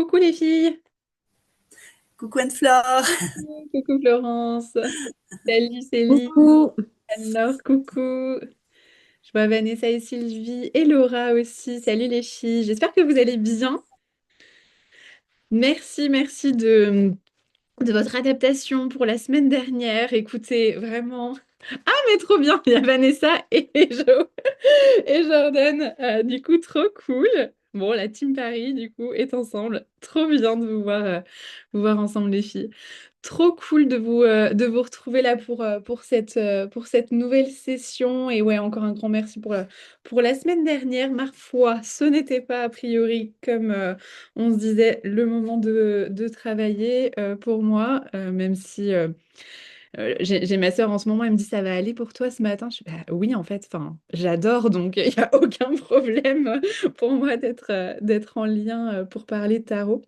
Coucou les filles. Coucou Anne-Flore. Coucou Florence. Salut Céline. Coucou. Alors, coucou. Je vois Vanessa et Sylvie et Laura aussi. Salut les filles. J'espère que vous allez bien. Merci de votre adaptation pour la semaine dernière. Écoutez, vraiment. Ah, mais trop bien. Il y a Vanessa et Jo et Jordan. Du coup, trop cool. Bon, la team Paris, du coup, est ensemble. Trop bien de vous voir ensemble, les filles. Trop cool de vous retrouver là pour cette nouvelle session. Et ouais, encore un grand merci pour la semaine dernière. Ma foi, ce n'était pas a priori comme on se disait le moment de travailler pour moi, même si j'ai ma sœur en ce moment, elle me dit ça va aller pour toi ce matin. Je suis bah, oui, en fait, enfin, j'adore, donc il n'y a aucun problème pour moi d'être en lien pour parler tarot.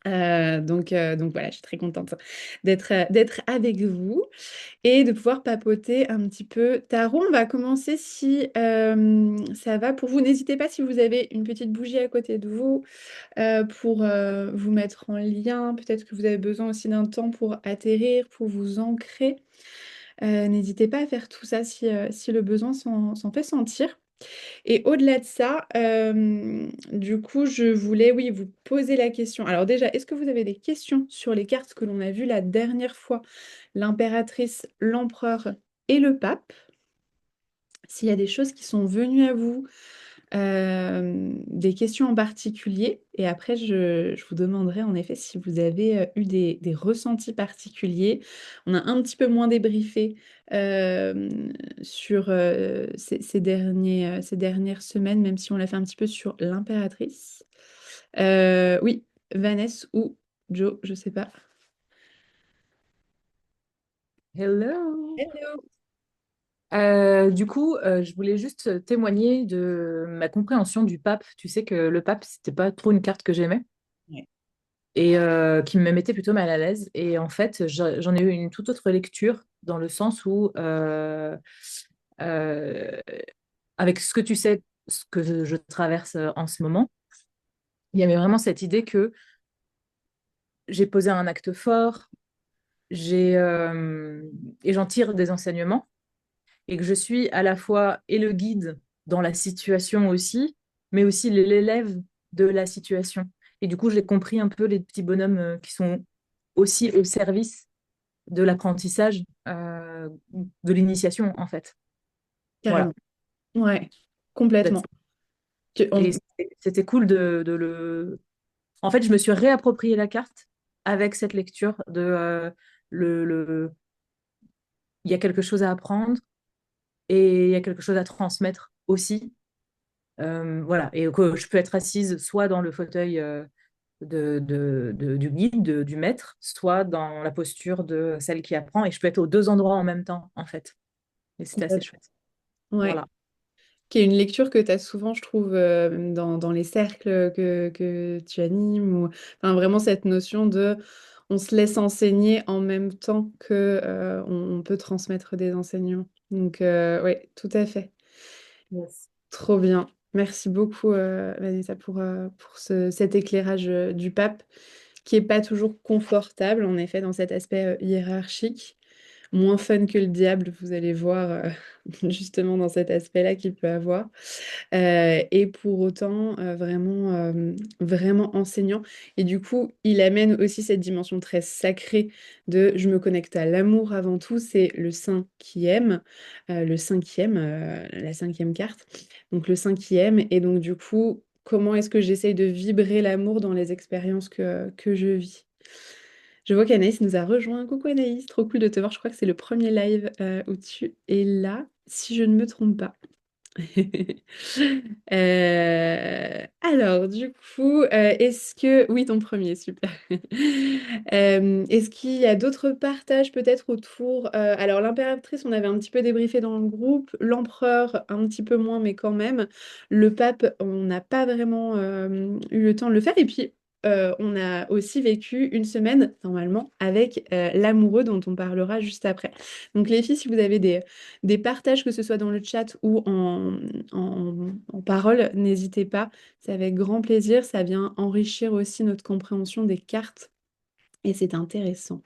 Donc voilà, je suis très contente d'être avec vous et de pouvoir papoter un petit peu tarot. On va commencer si ça va pour vous. N'hésitez pas si vous avez une petite bougie à côté de vous pour vous mettre en lien. Peut-être que vous avez besoin aussi d'un temps pour atterrir, pour vous ancrer. N'hésitez pas à faire tout ça si le besoin s'en fait sentir. Et au-delà de ça, du coup, je voulais, oui, vous poser la question. Alors déjà, est-ce que vous avez des questions sur les cartes que l'on a vues la dernière fois, l'impératrice, l'empereur et le pape? S'il y a des choses qui sont venues à vous, des questions en particulier, et après, je vous demanderai en effet si vous avez eu des ressentis particuliers. On a un petit peu moins débriefé euh, sur ces dernières semaines, même si on l'a fait un petit peu sur l'impératrice. Oui, Vanessa ou Joe, je sais pas. Hello. Hello. Je voulais juste témoigner de ma compréhension du pape. Tu sais que le pape, c'était pas trop une carte que j'aimais Ouais, et qui me mettait plutôt mal à l'aise. Et en fait, j'en ai eu une toute autre lecture dans le sens où, euh, avec ce que tu sais, ce que je traverse en ce moment, il y avait vraiment cette idée que j'ai posé un acte fort, j'ai et j'en tire des enseignements et que je suis à la fois et le guide dans la situation aussi, mais aussi l'élève de la situation. Et du coup, j'ai compris un peu les petits bonhommes qui sont aussi au service de l'apprentissage, de l'initiation, en fait. Voilà. carrément. Ouais, That's complètement. it. Et c'était cool de le... En fait, je me suis réapproprié la carte avec cette lecture de le... Il y a quelque chose à apprendre et il y a quelque chose à transmettre aussi. Voilà, et que je peux être assise soit dans le fauteuil du guide, du maître, soit dans la posture de celle qui apprend, et je peux être aux deux endroits en même temps, en fait. Et c'était assez Complètement. chouette. Ouais. Voilà. Qui est une lecture que tu as souvent, je trouve, dans les cercles que tu animes, ou enfin, vraiment cette notion de on se laisse enseigner en même temps que on peut transmettre des enseignements. Donc, oui, tout à fait. Yes. Trop bien. Merci beaucoup, Vanessa, pour cet éclairage du pape, qui est pas toujours confortable, en effet, dans cet aspect hiérarchique. Moins fun que le diable, vous allez voir, justement, dans cet aspect-là qu'il peut avoir. Et pour autant, vraiment enseignant. Et du coup, il amène aussi cette dimension très sacrée de je me connecte à l'amour avant tout. C'est le saint qui aime, le cinquième, la cinquième carte. Donc le saint qui aime. Et donc du coup, comment est-ce que j'essaye de vibrer l'amour dans les expériences que je vis? Je vois qu'Anaïs nous a rejoint. Coucou Anaïs, trop cool de te voir. Je crois que c'est le premier live où tu es là, si je ne me trompe pas. Alors, du coup, est-ce que... Oui, ton premier, super. Est-ce qu'il y a d'autres partages peut-être autour... alors, l'impératrice, on avait un petit peu débriefé dans le groupe. L'empereur, un petit peu moins, mais quand même. Le pape, on n'a pas vraiment eu le temps de le faire. Et puis, on a aussi vécu une semaine, normalement, avec l'amoureux dont on parlera juste après. Donc les filles, si vous avez des partages, que ce soit dans le chat ou en parole, n'hésitez pas. C'est avec grand plaisir. Ça vient enrichir aussi notre compréhension des cartes et c'est intéressant.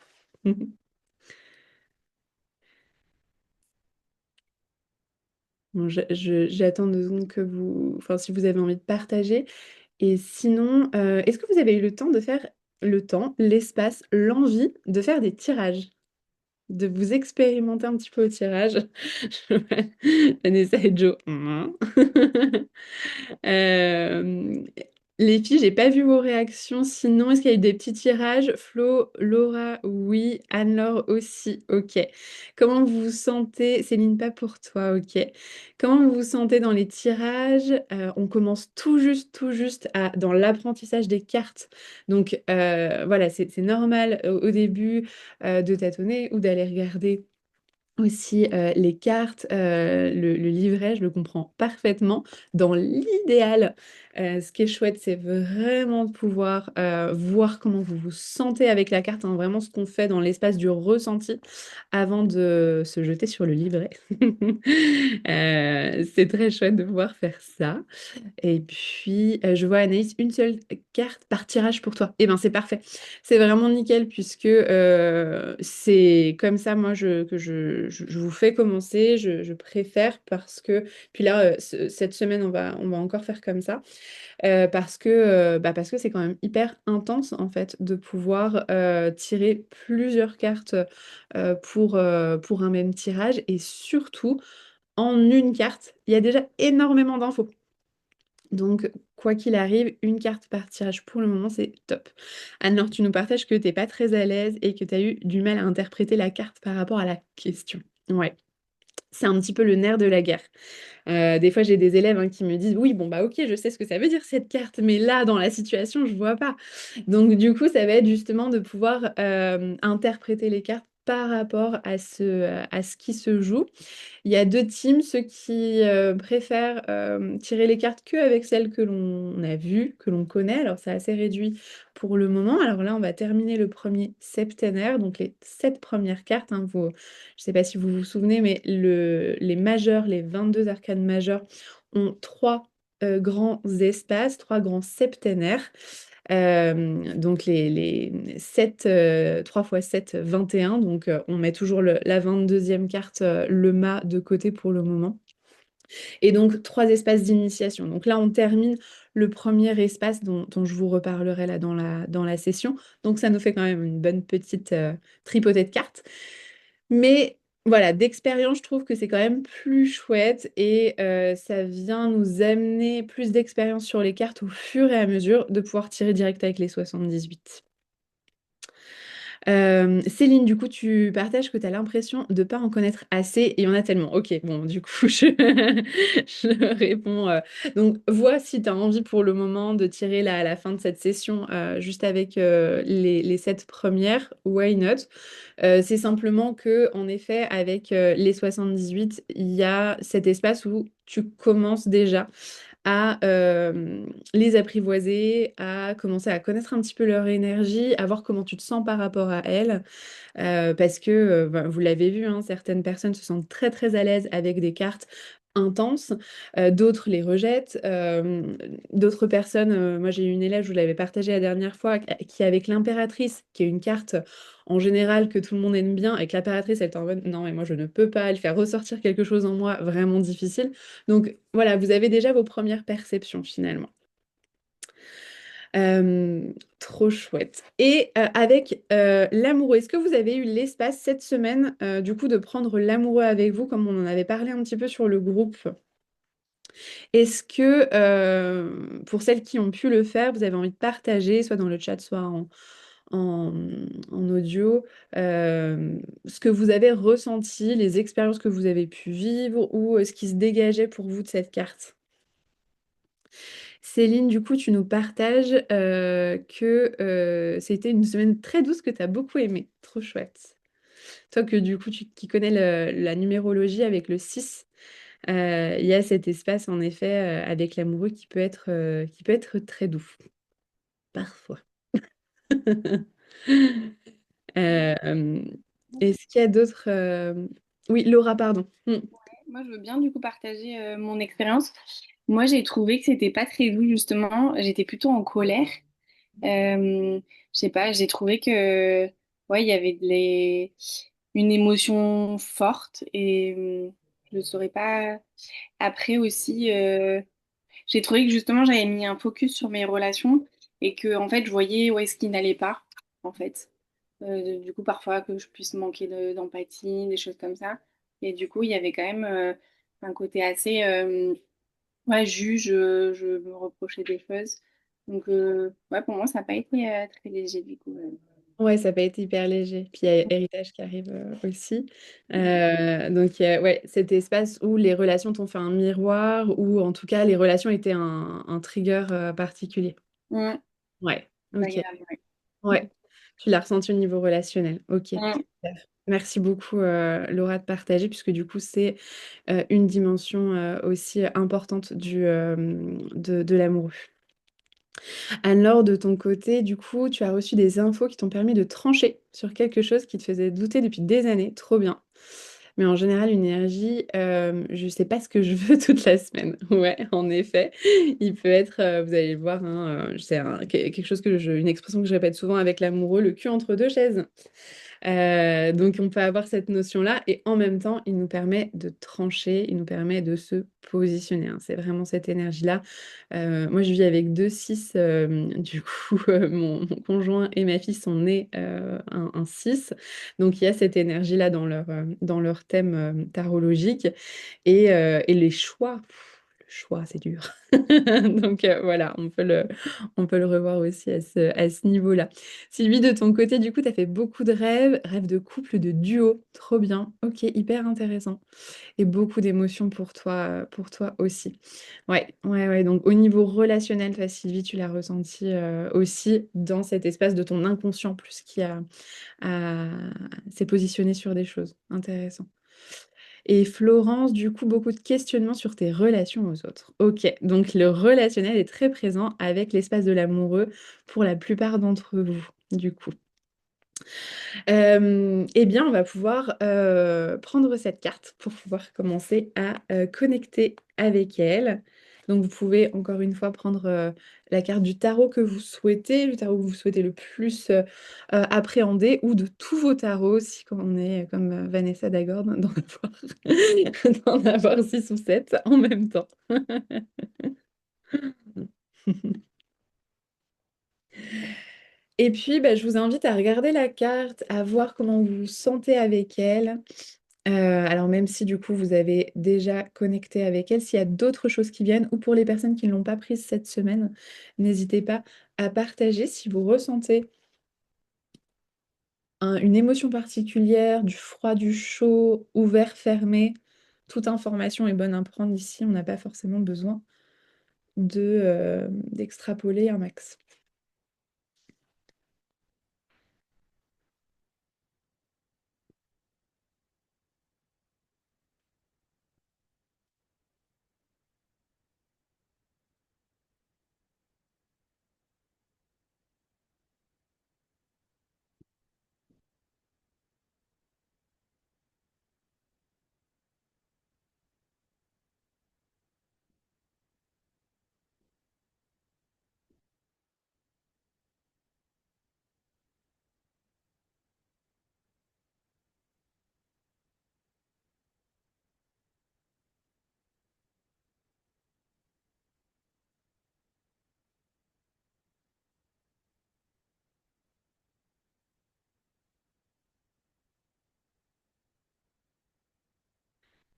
Bon, j'attends 2 secondes que vous... Enfin, si vous avez envie de partager. Et sinon, est-ce que vous avez eu le temps de faire le temps, l'espace, l'envie de faire des tirages? De vous expérimenter un petit peu au tirage? Vanessa et Joe. Euh, les filles, j'ai pas vu vos réactions. Sinon, est-ce qu'il y a eu des petits tirages? Flo, Laura, oui. Anne-Laure aussi. Ok. Comment vous vous sentez? Céline, pas pour toi. Ok. Comment vous vous sentez dans les tirages? On commence tout juste dans l'apprentissage des cartes. Donc, voilà, c'est normal au début de tâtonner ou d'aller regarder aussi les cartes, le livret, je le comprends parfaitement. Dans l'idéal, ce qui est chouette, c'est vraiment de pouvoir voir comment vous vous sentez avec la carte, hein, vraiment ce qu'on fait dans l'espace du ressenti avant de se jeter sur le livret. C'est très chouette de pouvoir faire ça. Et puis, je vois Anaïs, une seule carte par tirage pour toi. Eh ben, c'est parfait. C'est vraiment nickel puisque c'est comme ça, moi, je vous fais commencer. Je préfère parce que... Puis là, cette semaine, on va encore faire comme ça. Parce que c'est quand même hyper intense, en fait, de pouvoir tirer plusieurs cartes pour un même tirage. Et surtout, en une carte, il y a déjà énormément d'infos. Donc, quoi qu'il arrive, une carte par tirage pour le moment, c'est top. Alors, tu nous partages que t'es pas très à l'aise et que tu as eu du mal à interpréter la carte par rapport à la question. Ouais, c'est un petit peu le nerf de la guerre. Des fois, j'ai des élèves qui me disent, oui, bon, bah ok, je sais ce que ça veut dire cette carte, mais là, dans la situation, je vois pas. Donc, du coup, ça va être justement de pouvoir interpréter les cartes par rapport à ce qui se joue. Il y a 2 teams, ceux qui préfèrent tirer les cartes qu'avec celles que l'on a vues, que l'on connaît. Alors, c'est assez réduit pour le moment. Alors là, on va terminer le premier septénaire, donc les 7 premières cartes. Je ne sais pas si vous vous souvenez, mais les majeurs, les 22 arcanes majeures, ont 3 grands espaces, 3 grands septénaires. Donc les 7, 3 x 7, 21. Donc on met toujours la 22e carte, le mât de côté pour le moment. Et donc 3 espaces d'initiation. Donc là, on termine le premier espace dont je vous reparlerai là dans la session. Donc ça nous fait quand même une bonne petite tripotée de cartes. Mais voilà, d'expérience, je trouve que c'est quand même plus chouette et ça vient nous amener plus d'expérience sur les cartes au fur et à mesure de pouvoir tirer direct avec les 78. Céline, du coup, tu partages que tu as l'impression de ne pas en connaître assez et il y en a tellement. Ok, bon, du coup, je réponds. Donc, vois si tu as envie pour le moment de tirer là, à la fin de cette session juste avec les 7 premières. Why not? C'est simplement que, en effet, avec les 78, il y a cet espace où tu commences déjà à les apprivoiser, à commencer à connaître un petit peu leur énergie, à voir comment tu te sens par rapport à elles. Parce que, vous l'avez vu, hein, certaines personnes se sentent très très à l'aise avec des cartes intenses, d'autres les rejettent, d'autres personnes, moi j'ai eu une élève, je vous l'avais partagé la dernière fois, qui avec l'impératrice, qui est une carte en général que tout le monde aime bien, avec l'impératrice, elle était en mode non mais moi je ne peux pas, elle fait ressortir quelque chose en moi vraiment difficile. Donc voilà, vous avez déjà vos premières perceptions finalement. Trop chouette. Et avec l'amoureux, est-ce que vous avez eu l'espace cette semaine, du coup, de prendre l'amoureux avec vous, comme on en avait parlé un petit peu sur le groupe? Est-ce que, pour celles qui ont pu le faire, vous avez envie de partager, soit dans le chat, soit en, en audio, ce que vous avez ressenti, les expériences que vous avez pu vivre, ou ce qui se dégageait pour vous de cette carte? Céline, du coup, tu nous partages que c'était une semaine très douce que tu as beaucoup aimée. Trop chouette. Toi que du coup, qui connais la numérologie avec le 6, il y a cet espace en effet avec l'amoureux qui peut être très doux, parfois. Euh, Est-ce qu'il y a d'autres... Oui, Laura, pardon. Moi, je veux bien du coup partager mon expérience. Moi, j'ai trouvé que c'était pas très doux justement. J'étais plutôt en colère. Je sais pas, j'ai trouvé que ouais, il y avait une émotion forte et je saurais pas. Après aussi, j'ai trouvé que justement j'avais mis un focus sur mes relations et que en fait je voyais où est-ce qui n'allait pas en fait. Du coup, parfois que je puisse manquer d'empathie, des choses comme ça. Et du coup, il y avait quand même un côté assez ouais, juge, je me reprochais des choses. Donc, ouais, pour moi, ça n'a pas été très léger du coup. Ouais, ça n'a pas été hyper léger. Puis il y a Héritage qui arrive aussi. Donc, ouais, cet espace où les relations t'ont fait un miroir, ou en tout cas, les relations étaient un trigger particulier. Mm, Ouais, c'est ok. agréable, ouais. Ouais, tu l'as ressenti au niveau relationnel. Ok, Mm. super. Merci beaucoup, Laura, de partager, puisque du coup, c'est une dimension aussi importante de l'amoureux. Alors, de ton côté, du coup, tu as reçu des infos qui t'ont permis de trancher sur quelque chose qui te faisait douter depuis des années. Trop bien. Mais en général, une énergie, je sais pas ce que je veux toute la semaine. Ouais, en effet, il peut être, vous allez le voir, hein, c'est quelque chose une expression que je répète souvent avec l'amoureux, le cul entre deux chaises. Donc on peut avoir cette notion-là et en même temps, il nous permet de trancher, il nous permet de se positionner, hein. C'est vraiment cette énergie-là. Moi, je vis avec deux 6. Du coup, mon conjoint et ma fille sont nés un 6. Donc il y a cette énergie-là dans leur thème tarologique. Et les choix, le choix, c'est dur. Donc voilà, on peut le revoir aussi à ce niveau-là. Sylvie, de ton côté, du coup, tu as fait beaucoup de rêves, rêves de couple, de duo, trop bien. Ok, hyper intéressant. Et beaucoup d'émotions pour toi aussi. Ouais, ouais, ouais. Donc au niveau relationnel, toi, Sylvie, tu l'as ressenti aussi dans cet espace de ton inconscient plus a- s'est positionné sur des choses. Intéressant. Et Florence, du coup, beaucoup de questionnements sur tes relations aux autres. Ok, donc le relationnel est très présent avec l'espace de l'amoureux pour la plupart d'entre vous, du coup. Eh bien, on va pouvoir prendre cette carte pour pouvoir commencer à connecter avec elle. Donc, vous pouvez encore une fois prendre la carte du tarot que vous souhaitez, le tarot que vous souhaitez le plus appréhender, ou de tous vos tarots, si quand on est comme Vanessa Dagord, d'en avoir 6 ou 7 en même temps. Et puis, bah, je vous invite à regarder la carte, à voir comment vous vous sentez avec elle. Alors même si du coup vous avez déjà connecté avec elle, s'il y a d'autres choses qui viennent, ou pour les personnes qui ne l'ont pas prise cette semaine, n'hésitez pas à partager si vous ressentez une émotion particulière, du froid, du chaud, ouvert, fermé. Toute information est bonne à prendre ici, on n'a pas forcément besoin d'extrapoler un max.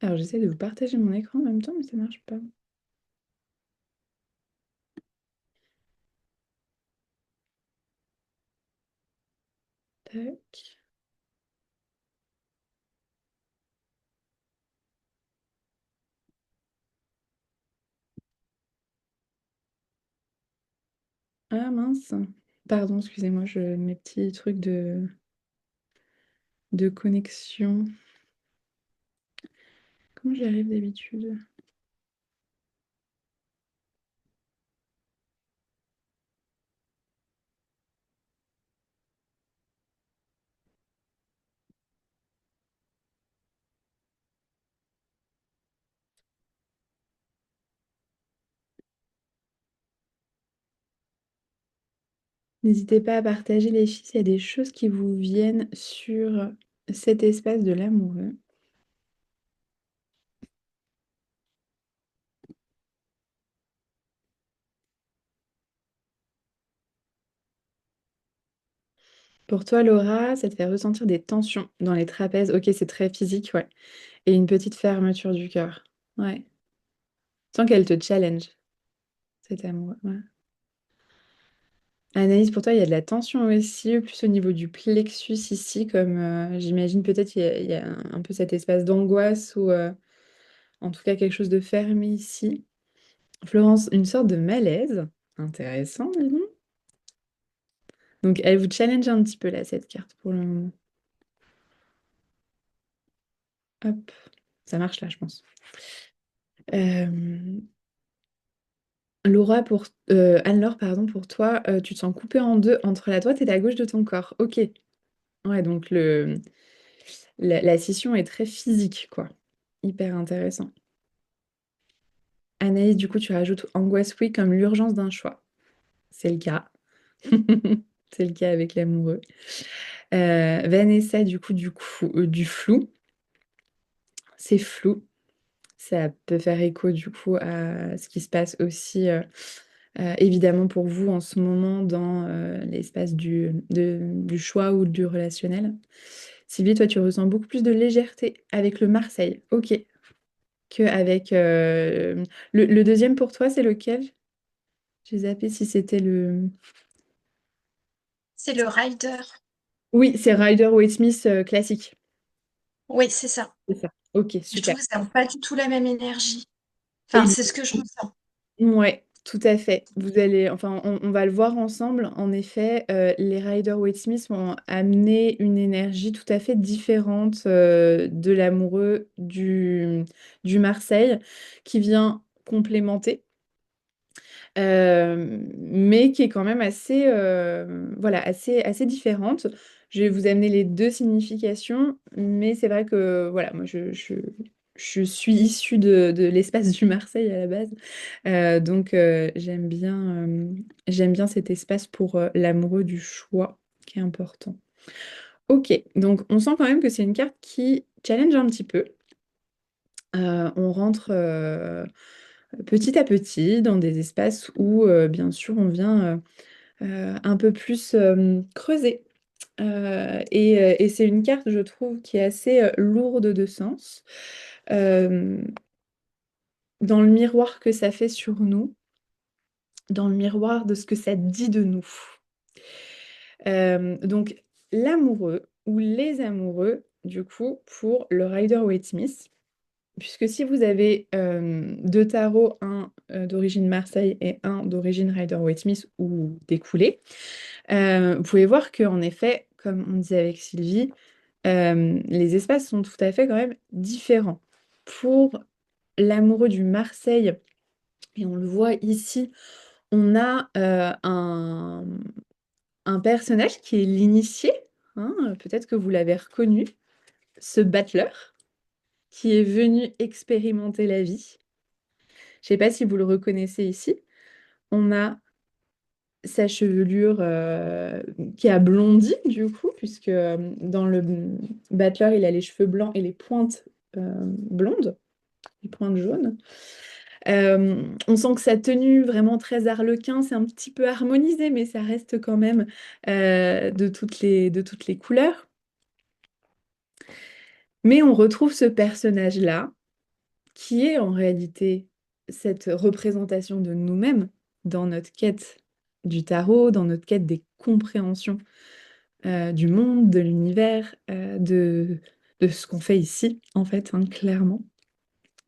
Alors j'essaie de vous partager mon écran en même temps, mais ça marche pas. Tac. Ah mince. Pardon, excusez-moi, mes petits trucs de connexion. Comment j'y arrive d'habitude? N'hésitez pas à partager les filles s'il y a des choses qui vous viennent sur cet espace de l'amoureux. Pour toi, Laura, ça te fait ressentir des tensions dans les trapèzes. Ok, c'est très physique, ouais. Et une petite fermeture du cœur. Ouais. Sans qu'elle te challenge, cet amour. Ouais. Anaïs, pour toi, il y a de la tension aussi, plus au niveau du plexus ici, comme j'imagine peut-être il y a un peu cet espace d'angoisse ou en tout cas quelque chose de fermé ici. Florence, une sorte de malaise. Intéressant, dis donc. Donc, elle vous challenge un petit peu là, cette carte, pour le moment. Hop, ça marche là, je pense. Euh, Laura, Anne-Laure, pardon, pour toi, tu te sens coupée en deux entre la droite et la gauche de ton corps. Ok. Ouais, donc la scission est très physique, quoi. Hyper intéressant. Anaïs, du coup, tu rajoutes angoisse, oui, comme l'urgence d'un choix. C'est le cas. C'est le cas avec l'amoureux. Vanessa, du flou. C'est flou. Ça peut faire écho, du coup, à ce qui se passe aussi, évidemment, pour vous en ce moment dans l'espace du choix ou du relationnel. Sylvie, toi, tu ressens beaucoup plus de légèreté avec le Marseille. Ok. Qu'avec le deuxième pour toi, c'est lequel? J'ai zappé si c'était le. C'est le rider. Oui, c'est Rider-Waite-Smith classique. Oui, c'est ça. C'est ça. Ok, Je super. trouve que ça n'a pas du tout la même énergie. Eh Enfin, bien, c'est ce que je ressens. ouais, tout à fait. Vous allez, enfin, on va le voir ensemble. En effet, les Rider-Waite-Smith vont amener une énergie tout à fait différente de l'amoureux du Marseille, qui vient complémenter. Mais qui est quand même assez, voilà, assez différente. Je vais vous amener les deux significations, mais c'est vrai que voilà, moi je suis issue de l'espace du Marseille à la base. Donc j'aime bien cet espace pour l'amoureux du choix qui est important. Ok, donc on sent quand même que c'est une carte qui challenge un petit peu. On rentre petit à petit dans des espaces où, bien sûr, on vient un peu plus creuser. Et c'est une carte, je trouve, qui est assez lourde de sens. Euh, Dans le miroir que ça fait sur nous, dans le miroir de ce que ça dit de nous. Donc, l'amoureux ou les amoureux, du coup, pour le Rider-Waite-Smith. Puisque si vous avez deux tarots, un d'origine Marseille et un d'origine Rider-Waite-Smith ou découlé, vous pouvez voir qu'en effet, comme on disait avec Sylvie, les espaces sont tout à fait quand même différents. Pour l'amoureux du Marseille, et on le voit ici, on a un personnage qui est l'initié, hein, peut-être que vous l'avez reconnu, ce battleur qui est venu expérimenter la vie. Je ne sais pas si vous le reconnaissez ici. On a sa chevelure qui a blondi du coup, puisque dans le battleur, il a les cheveux blancs et les pointes blondes, les pointes jaunes. On sent que sa tenue, vraiment très arlequin, c'est un petit peu harmonisé, mais ça reste quand même de toutes les couleurs. Mais on retrouve ce personnage-là, qui est en réalité cette représentation de nous-mêmes dans notre quête du tarot, dans notre quête des compréhensions du monde, de l'univers, de ce qu'on fait ici, en fait, hein, clairement.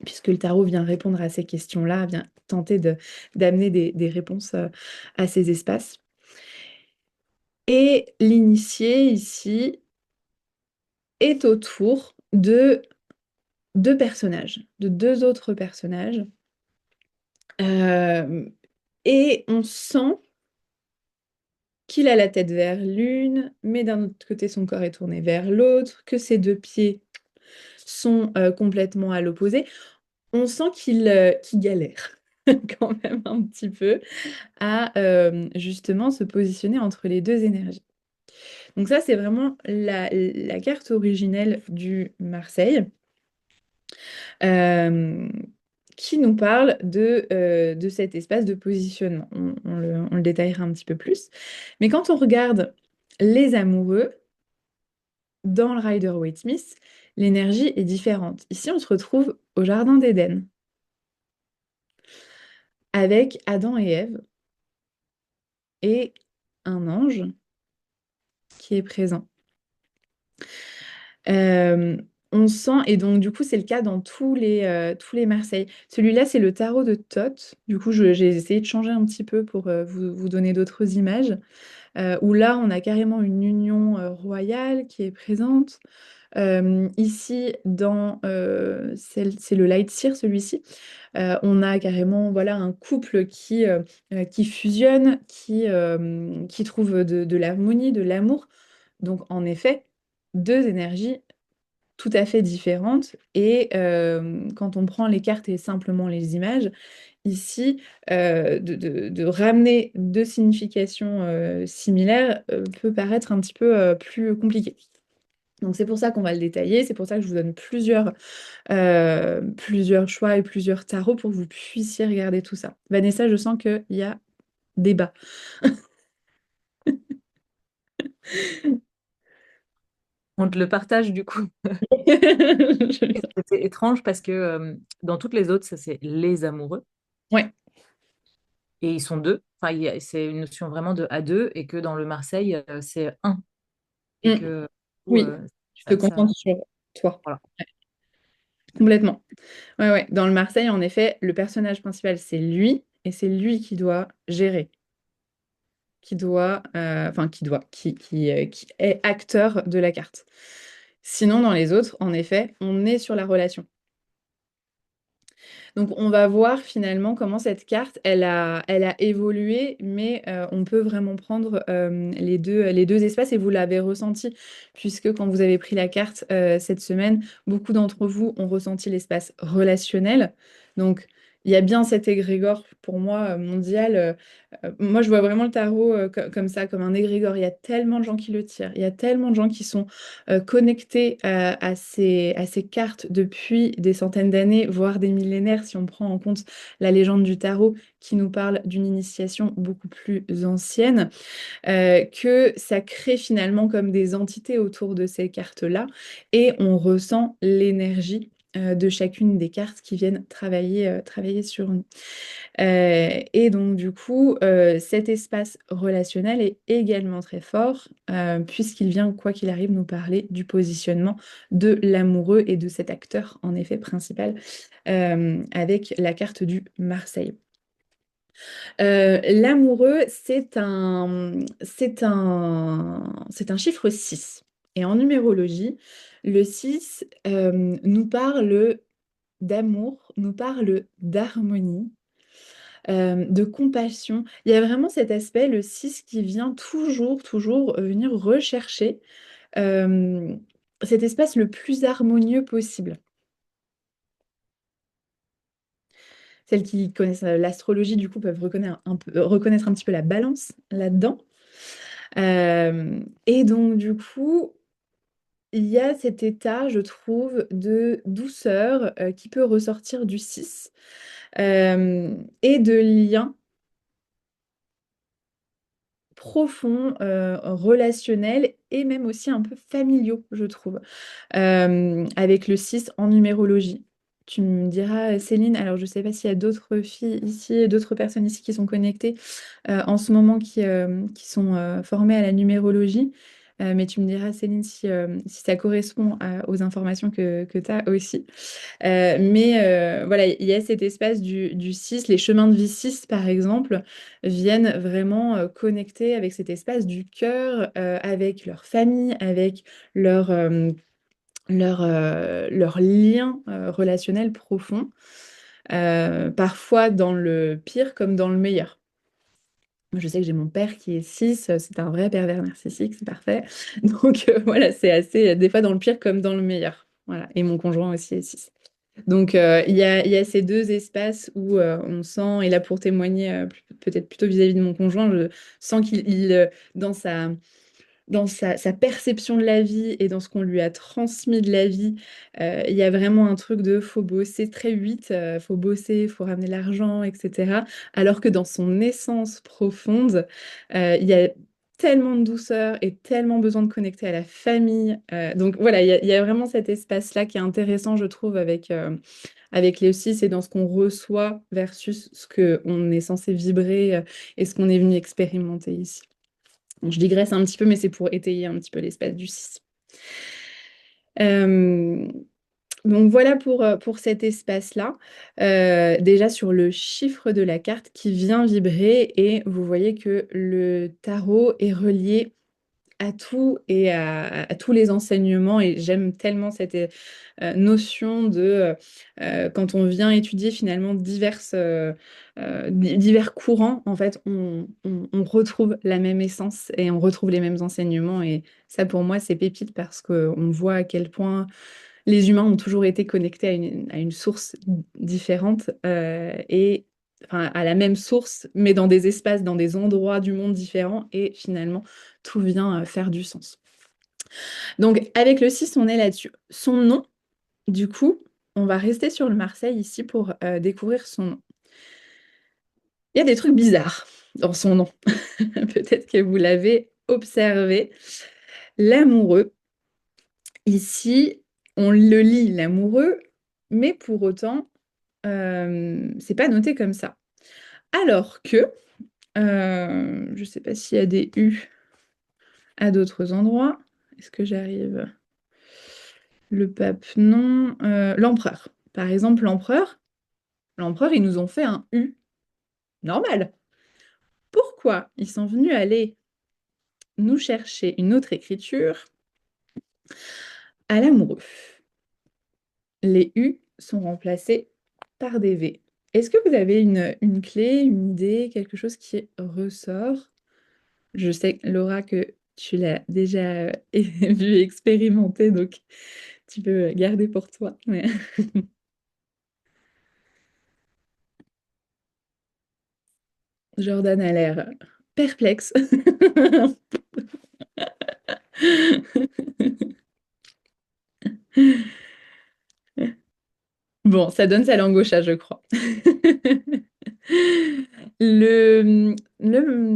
Puisque le tarot vient répondre à ces questions-là, vient tenter d'amener des réponses à ces espaces. Et l'initié ici est autour de deux personnages, de deux autres personnages. Euh, et on sent qu'il a la tête vers l'une, mais d'un autre côté, son corps est tourné vers l'autre, que ses deux pieds sont complètement à l'opposé. On sent qu'il galère. quand même un petit peu à justement se positionner entre les deux énergies. Donc ça, c'est vraiment la carte originelle du Marseille euh, qui nous parle de cet espace de positionnement. On le détaillera un petit peu plus. Mais quand on regarde les amoureux dans le Rider-Waite-Smith, l'énergie est différente. Ici, on se retrouve au Jardin d'Éden avec Adam et Ève et un ange qui est présent. Euh, on sent, et donc du coup c'est le cas dans tous les Marseille. Celui-là c'est le tarot de Thoth. Du coup j'ai essayé de changer un petit peu pour vous donner d'autres images. Où là on a carrément une union royale qui est présente. Ici c'est le Light Seer celui-ci. On a carrément voilà, un couple qui fusionne, qui trouve de l'harmonie, de l'amour. Donc en effet, deux énergies tout à fait différentes. Et quand on prend les cartes et simplement les images, ici, de ramener deux significations similaires peut paraître un petit peu plus compliqué. Donc c'est pour ça qu'on va le détailler, c'est pour ça que je vous donne plusieurs choix et plusieurs tarots pour que vous puissiez regarder tout ça. Vanessa, je sens qu'il y a débat. On te le partage du coup. C'est étrange parce que dans toutes les autres, ça c'est les amoureux. Ouais. Et ils sont deux. Enfin, c'est une notion vraiment de à deux et que dans le Marseille, c'est un. Et Mm. que, du coup, Oui, tu te concentres sur toi. voilà. Complètement. Ouais, ouais. Dans le Marseille, en effet, le personnage principal, c'est lui, et c'est lui qui doit gérer, qui est acteur de la carte. Sinon, dans les autres, en effet, on est sur la relation. Donc, on va voir finalement comment cette carte, elle a évolué, mais on peut vraiment prendre les deux espaces et vous l'avez ressenti, puisque quand vous avez pris la carte cette semaine, beaucoup d'entre vous ont ressenti l'espace relationnel. Donc, il y a bien cet égrégore pour moi mondial. Moi, je vois vraiment le tarot comme ça, comme un égrégore. Il y a tellement de gens qui le tirent. Il y a tellement de gens qui sont connectés à ces cartes depuis des centaines d'années, voire des millénaires, si on prend en compte la légende du tarot qui nous parle d'une initiation beaucoup plus ancienne, que ça crée finalement comme des entités autour de ces cartes-là, et on ressent l'énergie de chacune des cartes qui viennent travailler sur nous. Et donc, du coup, cet espace relationnel est également très fort, puisqu'il vient, quoi qu'il arrive, nous parler du positionnement de l'amoureux et de cet acteur, en effet, principal, avec la carte du Marseille. L'amoureux, c'est un chiffre 6. Et en numérologie, le 6 nous parle d'amour, nous parle d'harmonie, de compassion. Il y a vraiment cet aspect, le 6 qui vient toujours, toujours venir rechercher euh, cet espace le plus harmonieux possible. Celles qui connaissent l'astrologie, du coup, peuvent reconnaître un petit peu la balance là-dedans. Et donc, du coup, il y a cet état, je trouve, de douceur qui peut ressortir du 6 et de lien profonds, relationnels et même aussi un peu familiaux, je trouve, avec le 6 en numérologie. Tu me diras, Céline, alors je ne sais pas s'il y a d'autres filles ici, d'autres personnes ici qui sont connectées en ce moment qui sont formées à la numérologie. Mais tu me diras, Céline, si ça correspond aux informations que tu as aussi. Mais voilà, il y a cet espace du 6. Les chemins de vie 6, par exemple, viennent vraiment connecter avec cet espace du cœur, avec leur famille, avec leur lien relationnel profond, parfois dans le pire comme dans le meilleur. Moi, je sais que j'ai mon père qui est 6, c'est un vrai pervers narcissique, c'est parfait. Donc voilà, c'est assez, des fois dans le pire comme dans le meilleur. Voilà. Et mon conjoint aussi est 6. Donc, il y a ces deux espaces où on sent, et là pour témoigner peut-être plutôt vis-à-vis de mon conjoint, je sens dans sa perception de la vie et dans ce qu'on lui a transmis de la vie, il y a vraiment un truc de faut bosser très vite, faut bosser, faut ramener l'argent, etc. Alors que dans son essence profonde, il y a tellement de douceur et tellement besoin de connecter à la famille. Donc voilà, il y a vraiment cet espace-là qui est intéressant, je trouve, avec les 6 et dans ce qu'on reçoit versus ce qu'on est censé vibrer et ce qu'on est venu expérimenter ici. Je digresse un petit peu, mais c'est pour étayer un petit peu l'espace du 6. Euh, donc voilà pour cet espace-là. Déjà sur le chiffre de la carte qui vient vibrer et vous voyez que le tarot est relié à tout et à tous les enseignements et j'aime tellement cette notion de quand on vient étudier finalement divers courants, en fait, on retrouve la même essence et on retrouve les mêmes enseignements. Et ça, pour moi, c'est pépite parce qu'on voit à quel point les humains ont toujours été connectés à une source différente et enfin, à la même source, mais dans des espaces, dans des endroits du monde différents. Et finalement, tout vient faire du sens. Donc, avec le 6, on est là-dessus. Son nom, du coup, on va rester sur le Marseille ici pour découvrir son nom. Il y a des trucs bizarres dans son nom. Peut-être que vous l'avez observé. L'amoureux. Ici, on le lit l'amoureux, mais pour autant, c'est pas noté comme ça. Alors que, je ne sais pas s'il y a des U à d'autres endroits. Est-ce que j'arrive? Le pape, non. L'empereur. Par exemple, l'empereur, ils nous ont fait un U. Normal. Pourquoi ils sont venus aller nous chercher une autre écriture à l'amoureux? Les U sont remplacés par des V. Est-ce que vous avez une clé, une idée, quelque chose qui ressort? Je sais, Laura, que tu l'as déjà vu expérimenter, donc tu peux garder pour toi. Mais... Jordan a l'air perplexe. Bon, ça donne sa langue au chat, je crois. Le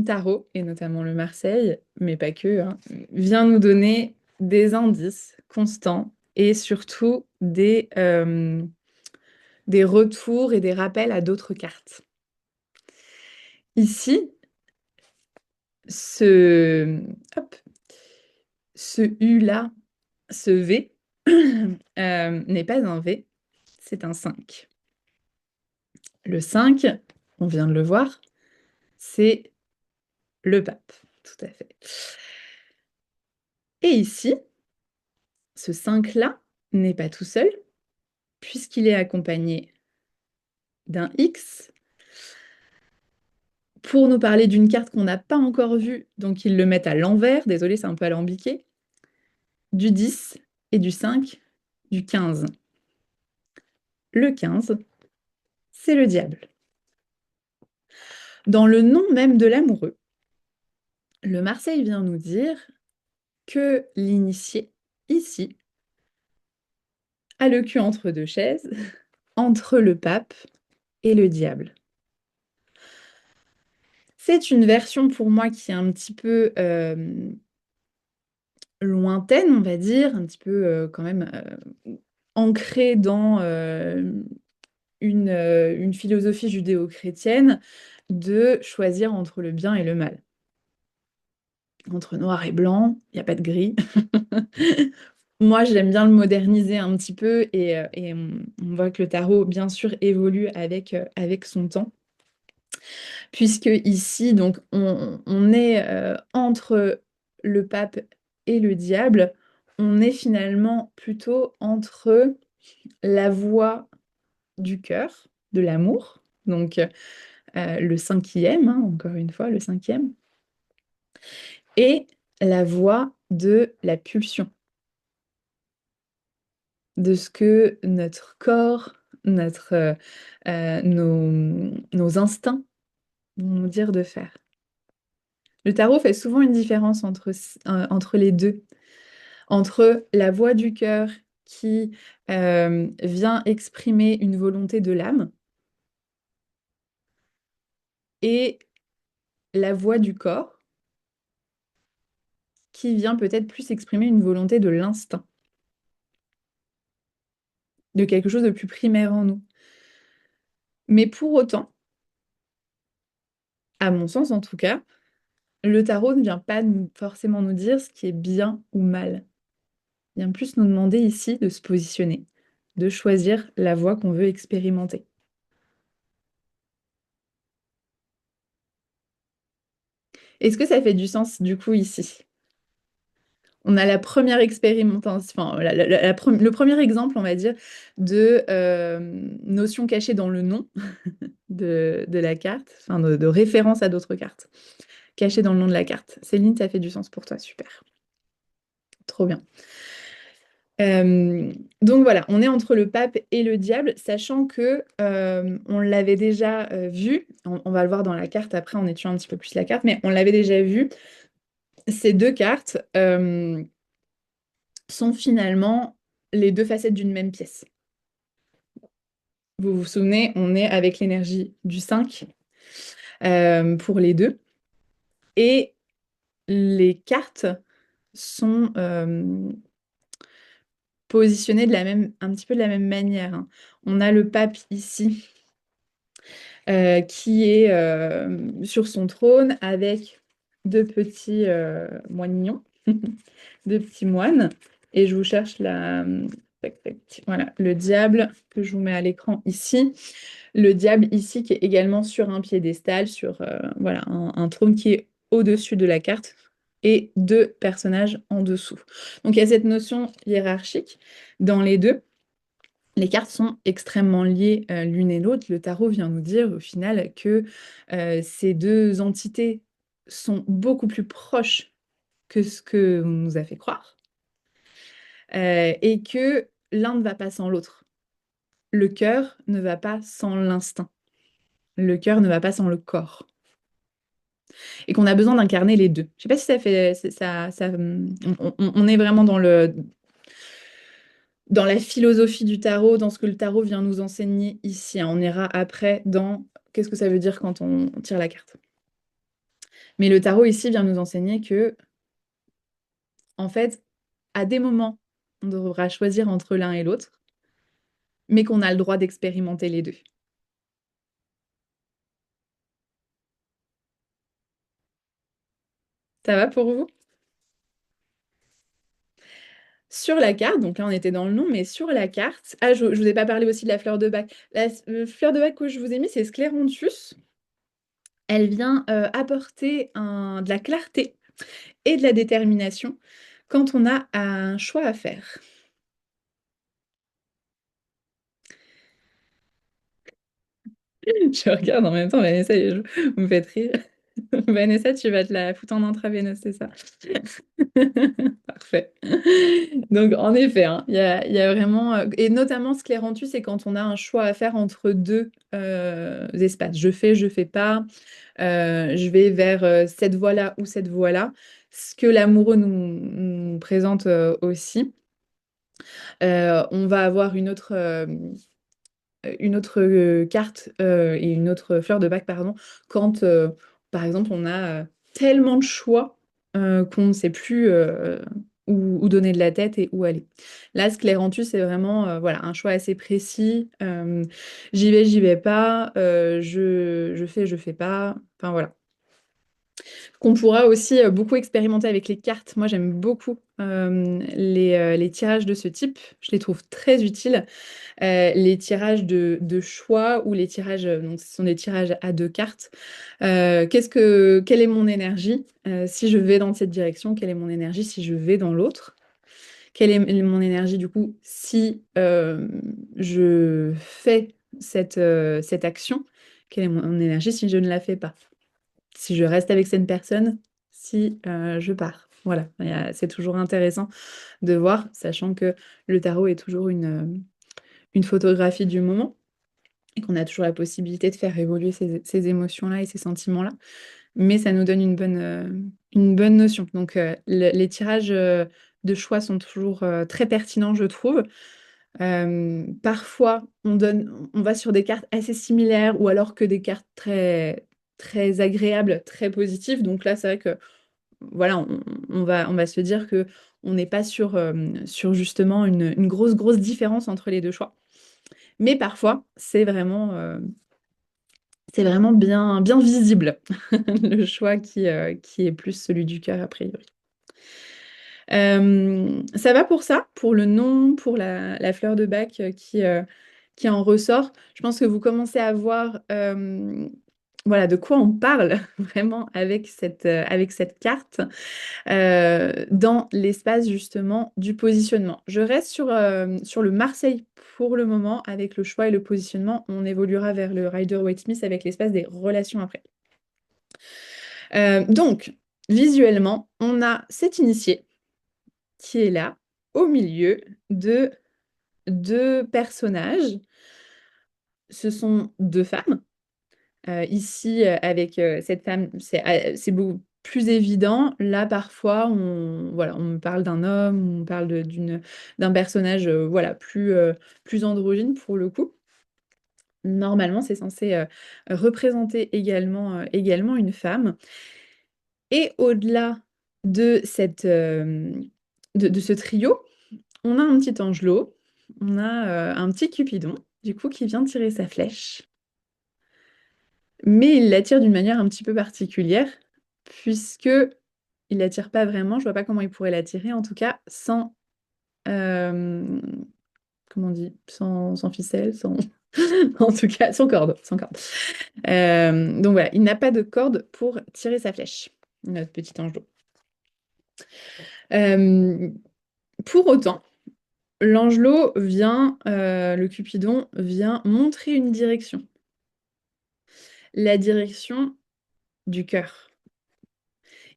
tarot, et notamment le Marseille, mais pas que, hein, vient nous donner des indices constants et surtout des retours et des rappels à d'autres cartes. Ici, ce, hop, ce U-là, ce V, n'est pas un V, c'est un 5. Le 5, on vient de le voir, c'est le pape, tout à fait. Et ici, ce 5-là n'est pas tout seul, puisqu'il est accompagné d'un X, pour nous parler d'une carte qu'on n'a pas encore vue, donc ils le mettent à l'envers, désolé, c'est un peu alambiqué, du 10 et du 5, du 15. Le 15, c'est le diable. Dans le nom même de l'amoureux, le Marseille vient nous dire que l'initié, ici, a le cul entre deux chaises, entre le pape et le diable. C'est une version pour moi qui est un petit peu lointaine, on va dire, un petit peu quand même ancrée dans une philosophie judéo-chrétienne de choisir entre le bien et le mal. Entre noir et blanc, il n'y a pas de gris. Moi, j'aime bien le moderniser un petit peu et on voit que le tarot, bien sûr, évolue avec son temps. Puisque ici, donc, on est entre le pape et le diable, on est finalement plutôt entre la voie du cœur, de l'amour, donc le cinquième, hein, encore une fois, le cinquième, et la voie de la pulsion. de ce que notre corps, nos instincts vont nous dire de faire. Le tarot fait souvent une différence entre les deux, entre la voix du cœur qui vient exprimer une volonté de l'âme et la voix du corps qui vient peut-être plus exprimer une volonté de l'instinct, de quelque chose de plus primaire en nous. Mais pour autant, à mon sens en tout cas, le tarot ne vient pas forcément nous dire ce qui est bien ou mal. Il vient plus nous demander ici de se positionner, de choisir la voie qu'on veut expérimenter. Est-ce que ça fait du sens du coup ici? On a la première expérimentation, enfin, le premier exemple, on va dire, de notion cachée dans le nom de la carte, enfin de référence à d'autres cartes, cachée dans le nom de la carte. Céline, ça fait du sens pour toi, super. Trop bien. Donc voilà, on est entre le pape et le diable, sachant que on l'avait déjà vu, on va le voir dans la carte après en étudiant un petit peu plus la carte, mais on l'avait déjà vu, ces deux cartes sont finalement les deux facettes d'une même pièce. Vous vous souvenez, on est avec l'énergie du 5 pour les deux, et les cartes sont positionnées un petit peu de la même manière, hein. On a le pape ici qui est sur son trône avec deux petits moignons, deux petits moines. Et je vous cherche voilà, le diable que je vous mets à l'écran ici. Le diable ici qui est également sur un piédestal, sur voilà, un trône qui est au-dessus de la carte et deux personnages en dessous. Donc il y a cette notion hiérarchique dans les deux. Les cartes sont extrêmement liées l'une et l'autre. Le tarot vient nous dire au final que ces deux entités sont beaucoup plus proches que ce que on nous a fait croire et que l'un ne va pas sans l'autre. Le cœur ne va pas sans l'instinct. Le cœur ne va pas sans le corps. Et qu'on a besoin d'incarner les deux. Je ne sais pas si ça fait... on est vraiment dans la philosophie du tarot, dans ce que le tarot vient nous enseigner ici, hein. On ira après dans qu'est-ce que ça veut dire quand on tire la carte. Mais le tarot ici vient nous enseigner que, en fait, à des moments, on devra choisir entre l'un et l'autre, mais qu'on a le droit d'expérimenter les deux. Ça va pour vous? Sur la carte, donc là on était dans le nom, mais sur la carte, je vous ai pas parlé aussi de la fleur de bac. La fleur de bac que je vous ai mis, c'est Scléronthus. Elle vient apporter de la clarté et de la détermination quand on a un choix à faire. Je regarde en même temps, Vanessa, vous me faites rire. Vanessa, tu vas te la foutre en intraveineuse, c'est ça? Parfait. Donc, en effet, hein, il y a vraiment... et notamment, scléranthus, c'est quand on a un choix à faire entre deux espaces. Je fais pas. Je vais vers cette voie-là ou cette voie-là. Ce que l'amoureux nous présente aussi. On va avoir une autre carte et une autre fleur de bac, pardon, quand, par exemple, on a tellement de choix qu'on ne sait plus où donner de la tête et où aller. Là, Scléranthus, c'est vraiment voilà, un choix assez précis. J'y vais pas. Je fais pas. Enfin, voilà. Qu'on pourra aussi beaucoup expérimenter avec les cartes. Moi, j'aime beaucoup les tirages de ce type. Je les trouve très utiles. Les tirages de choix ou les tirages, donc ce sont des tirages à deux cartes. Quelle est mon énergie si je vais dans cette direction? Quelle est mon énergie si je vais dans l'autre? Quelle est mon énergie du coup si je fais cette action? Quelle est mon énergie si je ne la fais pas? Si je reste avec cette personne, si je pars. Voilà, c'est toujours intéressant de voir, sachant que le tarot est toujours une photographie du moment et qu'on a toujours la possibilité de faire évoluer ces émotions-là et ces sentiments-là. Mais ça nous donne une bonne notion. Donc, les tirages de choix sont toujours très pertinents, je trouve. Parfois, on va sur des cartes assez similaires ou alors que des cartes très, très agréables, très positives. Donc là, c'est vrai que voilà, on va se dire que on n'est pas sur justement une grosse, grosse différence entre les deux choix. Mais parfois, c'est vraiment bien, bien visible, le choix qui est plus celui du cœur, a priori. Ça va pour ça, pour le nom, pour la fleur de bac qui en ressort. Je pense que vous commencez à voir voilà, de quoi on parle vraiment avec cette carte dans l'espace justement du positionnement. Je reste sur le Marseille pour le moment avec le choix et le positionnement. On évoluera vers le Rider-Waite-Smith avec l'espace des relations après. Donc, visuellement, on a cet initié qui est là, au milieu de deux personnages. Ce sont deux femmes. Ici, avec cette femme, c'est beaucoup plus évident. Là, parfois, voilà, on parle d'un homme, on parle d'un personnage voilà, plus androgyne pour le coup. Normalement, c'est censé représenter également une femme. Et au-delà de ce trio, on a un petit angelot, on a un petit Cupidon, du coup, qui vient tirer sa flèche. Mais il la tire d'une manière un petit peu particulière, puisque il la tire pas vraiment. Je vois pas comment il pourrait la tirer, en tout cas, sans comment on dit, sans ficelle, sans en tout cas, sans corde, sans corde. Donc voilà, il n'a pas de corde pour tirer sa flèche, notre petit angelot. Euh, pour autant, l'angelot le Cupidon vient montrer une direction. La direction du cœur.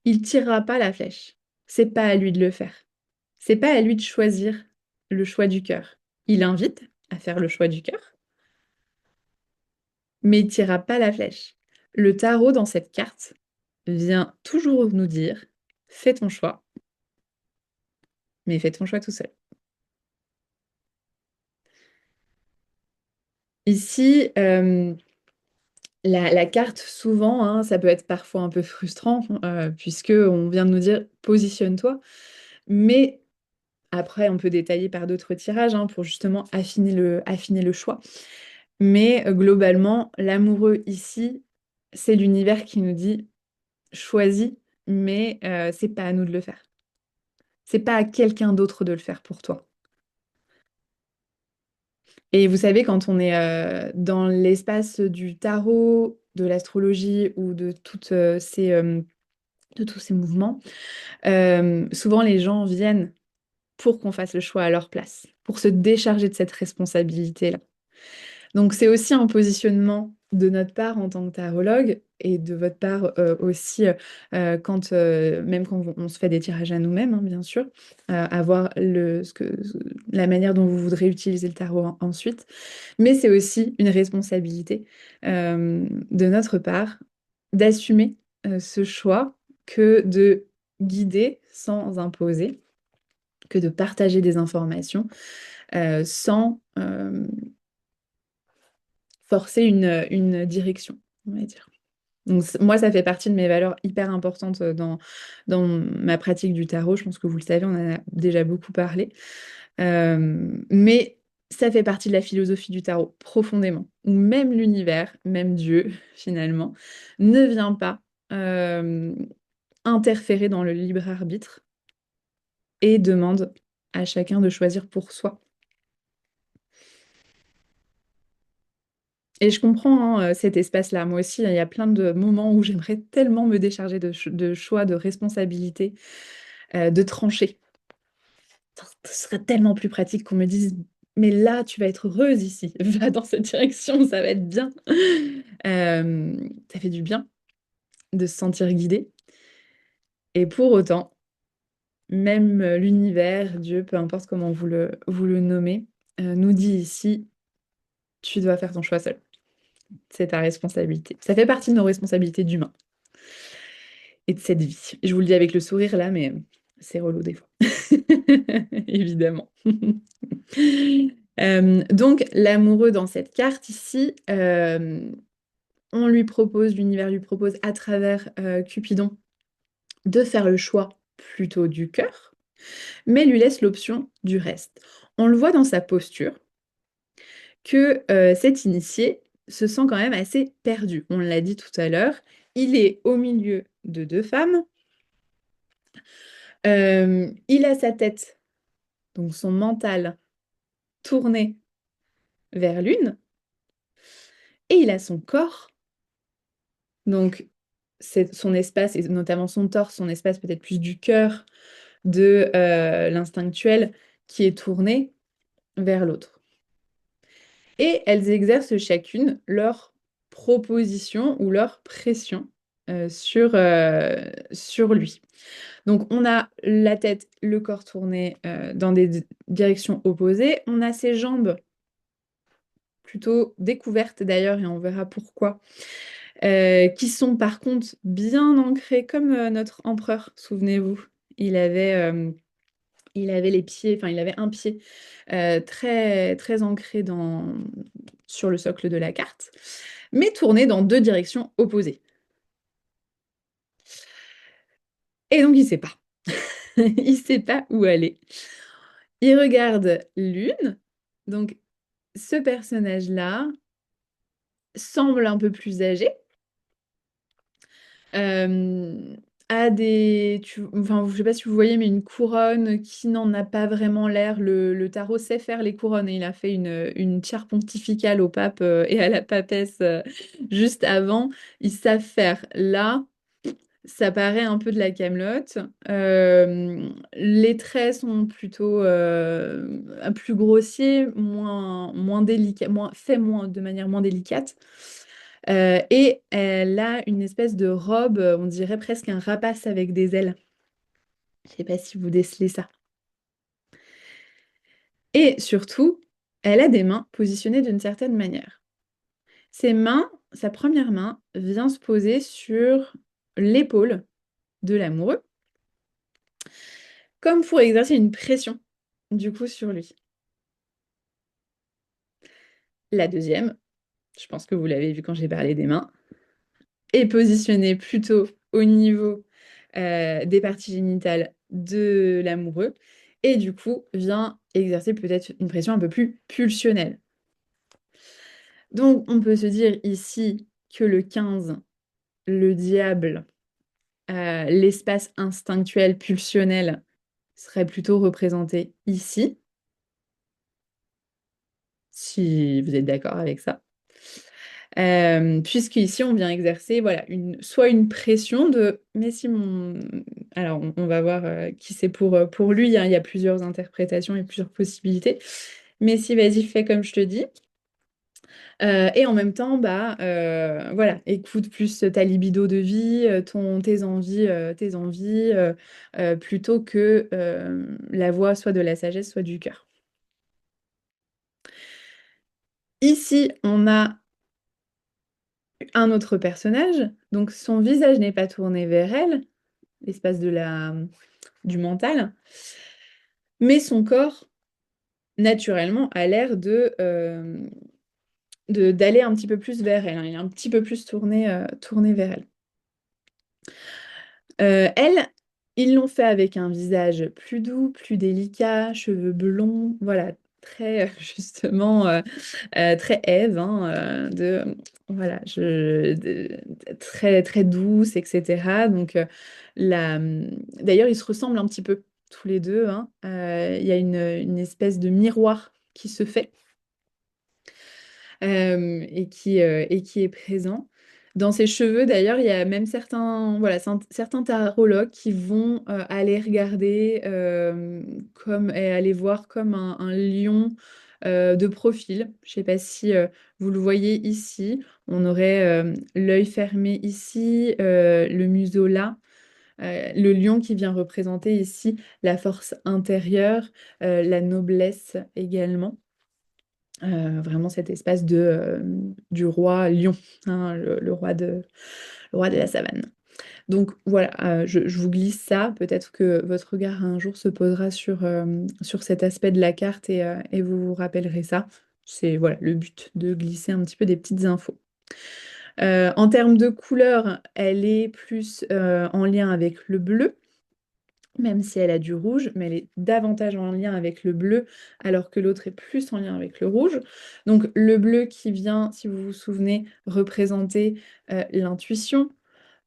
Il tirera pas la flèche. C'est pas à lui de le faire. C'est pas à lui de choisir le choix du cœur. Il invite à faire le choix du cœur, mais il tirera pas la flèche. Le tarot dans cette carte vient toujours nous dire fais ton choix, mais fais ton choix tout seul. Ici, la carte, souvent, hein, ça peut être parfois un peu frustrant, puisque on vient de nous dire positionne-toi, mais après, on peut détailler par d'autres tirages hein, pour justement affiner le choix. Mais globalement, l'amoureux ici, c'est l'univers qui nous dit choisis, mais c'est pas à nous de le faire. C'est pas à quelqu'un d'autre de le faire pour toi. Et vous savez, quand on est dans l'espace du tarot, de l'astrologie ou de tous ces mouvements, souvent les gens viennent pour qu'on fasse le choix à leur place, pour se décharger de cette responsabilité-là. Donc c'est aussi un positionnement de notre part en tant que tarologue et de votre part aussi même quand on se fait des tirages à nous-mêmes, hein, bien sûr, avoir la manière dont vous voudrez utiliser le tarot ensuite. Mais c'est aussi une responsabilité de notre part d'assumer ce choix que de guider sans imposer, que de partager des informations sans forcer une direction, on va dire. Donc, moi, ça fait partie de mes valeurs hyper importantes dans ma pratique du tarot. Je pense que vous le savez, on en a déjà beaucoup parlé. Mais ça fait partie de la philosophie du tarot, profondément. Où même l'univers, même Dieu, finalement, ne vient pas interférer dans le libre arbitre et demande à chacun de choisir pour soi. Et je comprends hein, cet espace-là. Moi aussi, il y a plein de moments où j'aimerais tellement me décharger de choix, de responsabilités, de trancher. Ce serait tellement plus pratique qu'on me dise, mais là, tu vas être heureuse ici. Va dans cette direction, ça va être bien. Ça fait du bien de se sentir guidée. Et pour autant, même l'univers, Dieu, peu importe comment vous le nommez, nous dit ici, tu dois faire ton choix seul. C'est ta responsabilité. Ça fait partie de nos responsabilités d'humains et de cette vie. Je vous le dis avec le sourire là, mais c'est relou des fois. Évidemment. Donc, l'amoureux dans cette carte ici, on lui propose, l'univers lui propose à travers Cupidon de faire le choix plutôt du cœur, mais lui laisse l'option du reste. On le voit dans sa posture que cet initié se sent quand même assez perdu. On l'a dit tout à l'heure, il est au milieu de deux femmes. Il a sa tête, donc son mental, tourné vers l'une, et il a son corps, donc c'est son espace, et notamment son torse, son espace peut-être plus du cœur, de l'instinctuel, qui est tourné vers l'autre. Et elles exercent chacune leur proposition ou leur pression sur lui. Donc on a la tête, le corps tourné dans des directions opposées. On a ses jambes plutôt découvertes d'ailleurs, et on verra pourquoi, qui sont par contre bien ancrées comme notre empereur, souvenez-vous. Il avait les pieds, enfin il avait un pied très, très ancré sur le socle de la carte, mais tourné dans deux directions opposées. Et donc il ne sait pas. Il ne sait pas où aller. Il regarde l'une, donc ce personnage-là semble un peu plus âgé, a enfin, je ne sais pas si vous voyez, mais une couronne qui n'en a pas vraiment l'air. Le tarot sait faire les couronnes, et il a fait une tiare pontificale au pape et à la papesse juste avant. Ils savent faire. Là, ça paraît un peu de la camelote. Les traits sont plutôt plus grossiers, moins délicats, de manière moins délicate. Et elle a une espèce de robe, on dirait presque un rapace avec des ailes. Je ne sais pas si vous décelez ça. Et surtout, elle a des mains positionnées d'une certaine manière. Ses mains, sa première main, vient se poser sur l'épaule de l'amoureux, comme pour exercer une pression, du coup, sur lui. La deuxième, je pense que vous l'avez vu quand j'ai parlé des mains, est positionnée plutôt au niveau des parties génitales de l'amoureux, et du coup vient exercer peut-être une pression un peu plus pulsionnelle. Donc on peut se dire ici que le 15, le diable, l'espace instinctuel pulsionnel serait plutôt représenté ici, si vous êtes d'accord avec ça. Puisqu'ici, on vient exercer voilà, soit une pression de mais si mon. Alors, on va voir qui c'est pour lui, hein, il y a plusieurs interprétations et plusieurs possibilités. Mais si, vas-y, fais comme je te dis. Et en même temps, bah, voilà, écoute plus ta libido de vie, tes envies plutôt que la voix soit de la sagesse, soit du cœur. Ici, on a un autre personnage, donc son visage n'est pas tourné vers elle, l'espace du mental, mais son corps, naturellement, a l'air d'aller un petit peu plus vers elle, hein. Il est un petit peu plus tourné vers elle. Elle, ils l'ont fait avec un visage plus doux, plus délicat, cheveux blonds, voilà, très justement très Ève, hein, voilà, très très douce, etc. Donc d'ailleurs, ils se ressemblent un petit peu tous les deux, hein. Il y a une espèce de miroir qui se fait et qui est présent. Dans ses cheveux, d'ailleurs, il y a même certains tarologues qui vont aller regarder et aller voir comme un lion de profil. Je ne sais pas si vous le voyez ici. On aurait l'œil fermé ici, le museau là, Le lion qui vient représenter ici la force intérieure, la noblesse également. Vraiment cet espace du roi lion, hein, le roi le roi de la savane. Donc voilà, je vous glisse ça. Peut-être que votre regard un jour se posera sur cet aspect de la carte et vous vous rappellerez ça. C'est voilà, le but de glisser un petit peu des petites infos. En termes de couleur, elle est plus en lien avec le bleu, même si elle a du rouge, mais elle est davantage en lien avec le bleu, alors que l'autre est plus en lien avec le rouge. Donc le bleu qui vient, si vous vous souvenez, représenter l'intuition,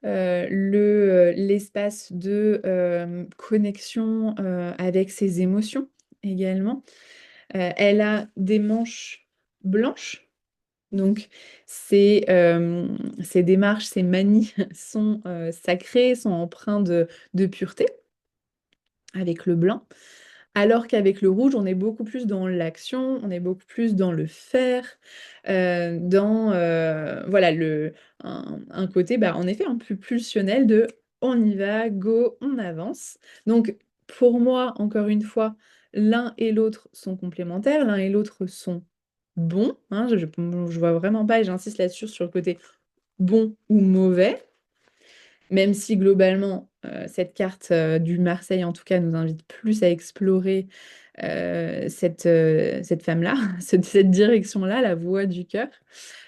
l'espace de connexion avec ses émotions également. Elle a des manches blanches. Donc, ces démarches, ces manies sont sacrées, sont empreintes de pureté avec le blanc. Alors qu'avec le rouge, on est beaucoup plus dans l'action, on est beaucoup plus dans le faire, dans voilà, un côté, bah, en effet, un peu pulsionnel de on y va, go, on avance. Donc, pour moi, encore une fois, l'un et l'autre sont complémentaires, l'un et l'autre sont bons, hein, je vois vraiment pas, et j'insiste là-dessus, sur le côté bon ou mauvais. Même si globalement, cette carte du Marseille, en tout cas, nous invite plus à explorer cette femme-là, cette direction-là, la voie du cœur.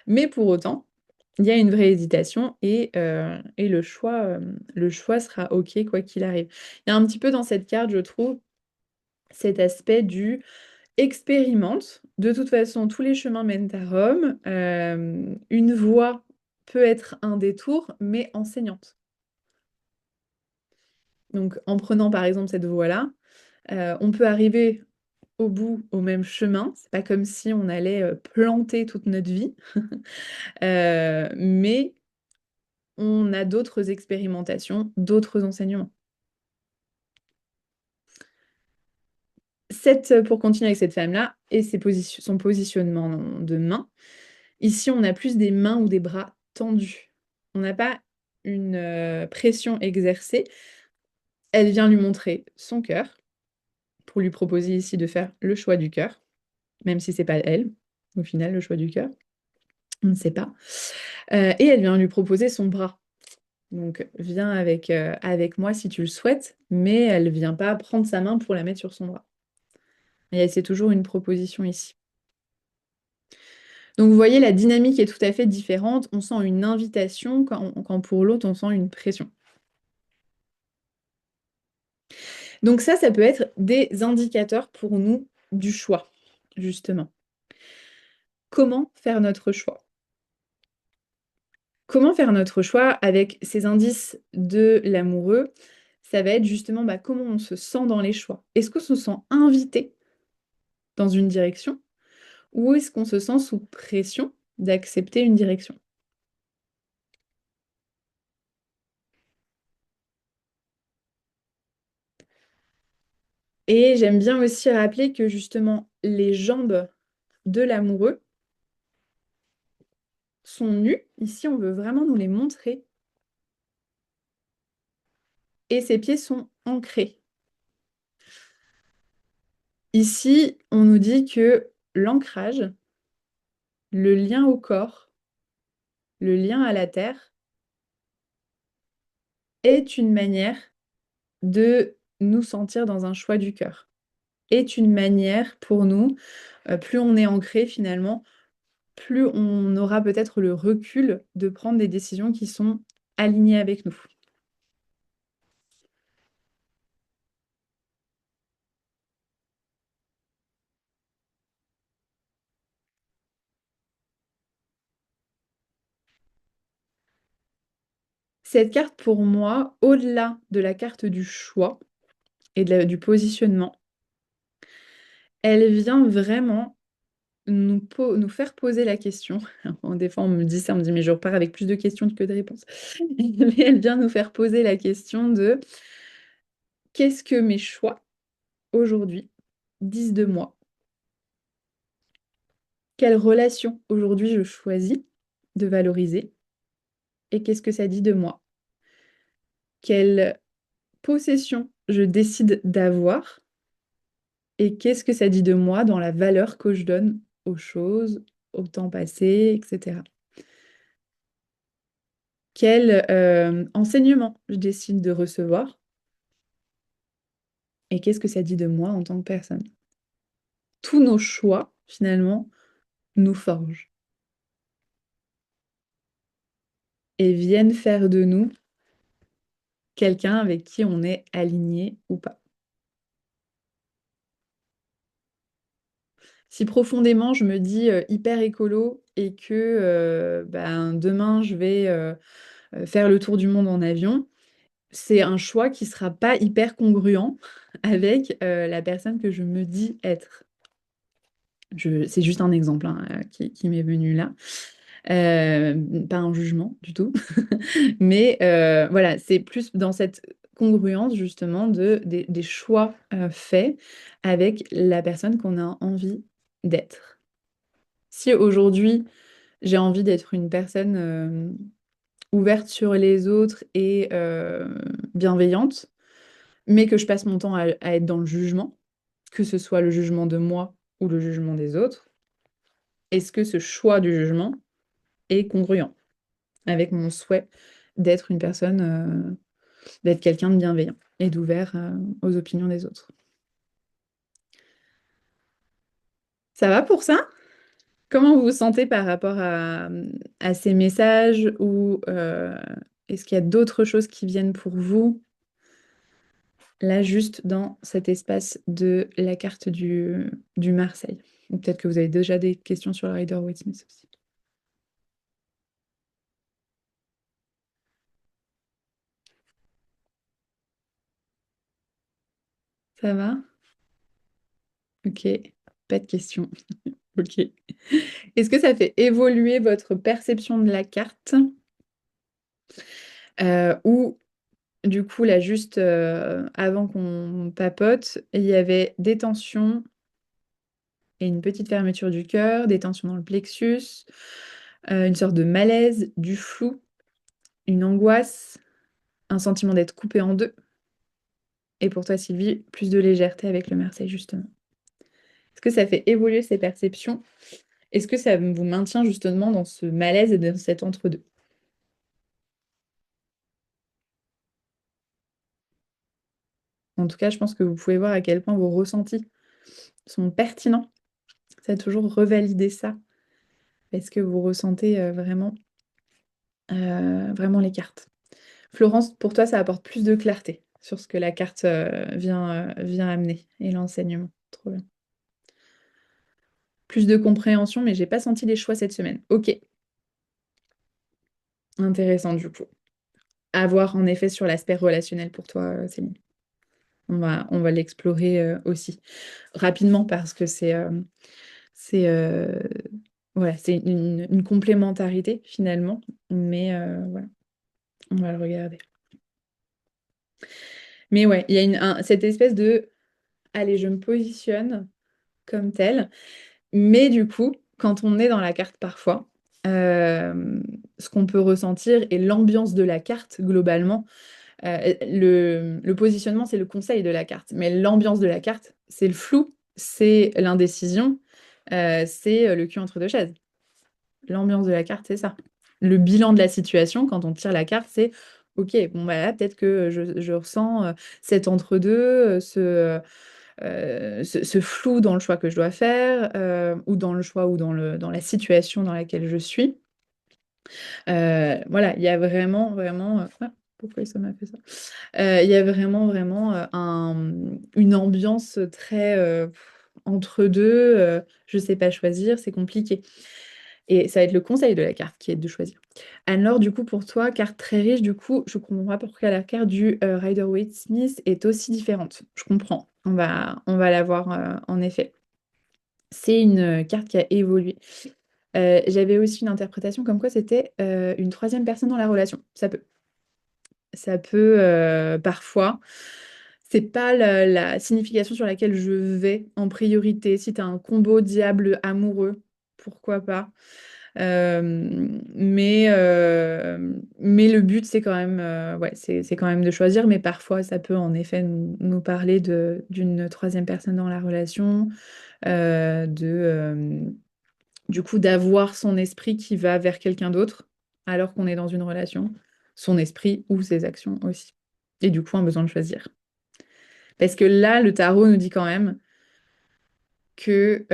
Mais pour autant, il y a une vraie hésitation et le choix sera OK quoi qu'il arrive. Il y a un petit peu dans cette carte, je trouve, cet aspect du expérimente. De toute façon, tous les chemins mènent à Rome. Une voie peut être un détour, mais enseignante. Donc, en prenant par exemple cette voie-là, on peut arriver au bout, au même chemin. C'est pas comme si on allait planter toute notre vie, mais on a d'autres expérimentations, d'autres enseignements. Pour continuer avec cette femme-là et son positionnement de main, ici on a plus des mains ou des bras tendus. On n'a pas une pression exercée. Elle vient lui montrer son cœur pour lui proposer ici de faire le choix du cœur, même si c'est pas elle, au final, le choix du cœur. On ne sait pas. Et elle vient lui proposer son bras. Donc, viens avec moi si tu le souhaites, mais elle ne vient pas prendre sa main pour la mettre sur son bras. Et c'est toujours une proposition ici. Donc, vous voyez, la dynamique est tout à fait différente. On sent une invitation quand pour l'autre, on sent une pression. Donc ça peut être des indicateurs pour nous du choix, justement. Comment faire notre choix? Comment faire notre choix avec ces indices de l'amoureux? Ça va être justement comment on se sent dans les choix. Est-ce qu'on se sent invité dans une direction ou est-ce qu'on se sent sous pression d'accepter une direction? Et j'aime bien aussi rappeler que justement, les jambes de l'amoureux sont nues. Ici, on veut vraiment nous les montrer. Et ses pieds sont ancrés. Ici, on nous dit que l'ancrage, le lien au corps, le lien à la terre, est une manière de nous sentir dans un choix du cœur. Est une manière pour nous, plus on est ancré finalement, plus on aura peut-être le recul de prendre des décisions qui sont alignées avec nous. Cette carte, pour moi, au-delà de la carte du choix et du positionnement, elle vient vraiment nous faire poser la question. Des fois, on me dit ça, on me dit, mais je repars avec plus de questions que de réponses. Mais elle vient nous faire poser la question de qu'est-ce que mes choix aujourd'hui disent de moi? Quelle relation aujourd'hui je choisis de valoriser? Et qu'est-ce que ça dit de moi? Quelle possession je décide d'avoir et qu'est-ce que ça dit de moi dans la valeur que je donne aux choses, au temps passé, etc. Quel enseignement je décide de recevoir et qu'est-ce que ça dit de moi en tant que personne. Tous nos choix, finalement, nous forgent et viennent faire de nous quelqu'un avec qui on est aligné ou pas. Si profondément je me dis hyper écolo et que ben, demain je vais faire le tour du monde en avion, c'est un choix qui sera pas hyper congruent avec la personne que je me dis être. C'est juste un exemple hein, qui m'est venu là. Pas un jugement du tout. Mais voilà, c'est plus dans cette congruence justement des choix faits avec la personne qu'on a envie d'être. Si aujourd'hui j'ai envie d'être une personne ouverte sur les autres et bienveillante, mais que je passe mon temps à être dans le jugement, que ce soit le jugement de moi ou le jugement des autres, est-ce que ce choix du jugement est congruent avec mon souhait d'être une personne, d'être quelqu'un de bienveillant et d'ouvert aux opinions des autres? Ça va pour ça? Comment vous vous sentez par rapport à ces messages ou est-ce qu'il y a d'autres choses qui viennent pour vous là juste dans cet espace de la carte du Marseille? Ou peut-être que vous avez déjà des questions sur le Rider-Waite-Smith aussi. Ça va? Ok, pas de questions. Ok. Est-ce que ça fait évoluer votre perception de la carte? Ou du coup, là, juste avant qu'on papote, il y avait des tensions et une petite fermeture du cœur, des tensions dans le plexus, une sorte de malaise, du flou, une angoisse, un sentiment d'être coupé en deux. Et pour toi, Sylvie, plus de légèreté avec le Marseille, justement. Est-ce que ça fait évoluer ces perceptions? Est-ce que ça vous maintient justement dans ce malaise et dans cet entre-deux? En tout cas, je pense que vous pouvez voir à quel point vos ressentis sont pertinents. Ça a toujours revalidé ça. Est-ce que vous ressentez vraiment les cartes? Florence, pour toi, ça apporte plus de clarté sur ce que la carte vient amener et l'enseignement. Trop bien. Plus de compréhension, mais j'ai pas senti les choix cette semaine. Ok, intéressant du coup. À voir en effet sur l'aspect relationnel pour toi, Céline. On va l'explorer aussi rapidement parce que c'est voilà, c'est une complémentarité finalement, mais voilà, on va le regarder. Mais ouais, il y a cette espèce de allez, je me positionne comme tel, mais du coup, quand on est dans la carte parfois, ce qu'on peut ressentir et l'ambiance de la carte globalement, le positionnement, c'est le conseil de la carte, mais l'ambiance de la carte, c'est le flou, c'est l'indécision, c'est le cul entre deux chaises. L'ambiance de la carte, c'est ça. Le bilan de la situation, quand on tire la carte, c'est OK, bon, bah là, peut-être que je ressens cet entre-deux, ce flou dans le choix que je dois faire, ou dans le choix ou dans la situation dans laquelle je suis. Voilà, il y a vraiment. Ah, pourquoi ça m'a fait ça? Il y a vraiment une ambiance très entre deux. Je ne sais pas choisir, c'est compliqué. Et ça va être le conseil de la carte qui est de choisir. Alors, du coup, pour toi, carte très riche, du coup, je comprends pas pourquoi la carte du Rider-Waite-Smith est aussi différente. Je comprends. On va la voir en effet. C'est une carte qui a évolué. J'avais aussi une interprétation comme quoi c'était une troisième personne dans la relation. Ça peut. Ça peut parfois. C'est pas la signification sur laquelle je vais en priorité. Si tu as un combo diable amoureux, pourquoi pas. Mais le but, c'est quand même, ouais, c'est quand même de choisir. Mais parfois, ça peut en effet nous parler d'une troisième personne dans la relation, du coup, d'avoir son esprit qui va vers quelqu'un d'autre alors qu'on est dans une relation, son esprit ou ses actions aussi. Et du coup, un besoin de choisir. Parce que là, le tarot nous dit quand même que,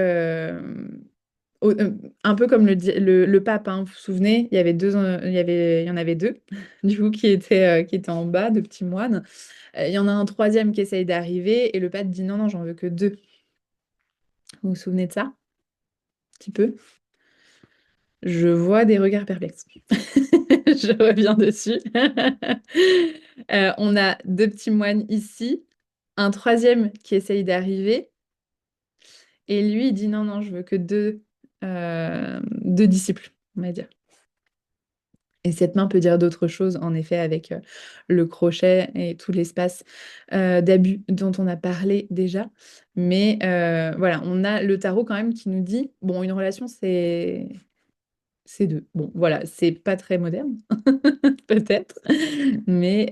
un peu comme le pape, hein, vous vous souvenez, il y en avait deux, du coup, qui étaient en bas, de petits moines. Il y en a un troisième qui essaye d'arriver et le pape dit non, non, j'en veux que deux. Vous vous souvenez de ça? Un petit peu? Je vois des regards perplexes. Je reviens dessus. On a deux petits moines ici, un troisième qui essaye d'arriver, et lui, il dit non, non, je veux que deux disciples, on va dire. Et cette main peut dire d'autres choses, en effet, avec le crochet et tout l'espace d'abus dont on a parlé déjà. Mais voilà, on a le tarot quand même qui nous dit, bon, une relation, c'est deux. Bon, voilà, c'est pas très moderne, peut-être, mais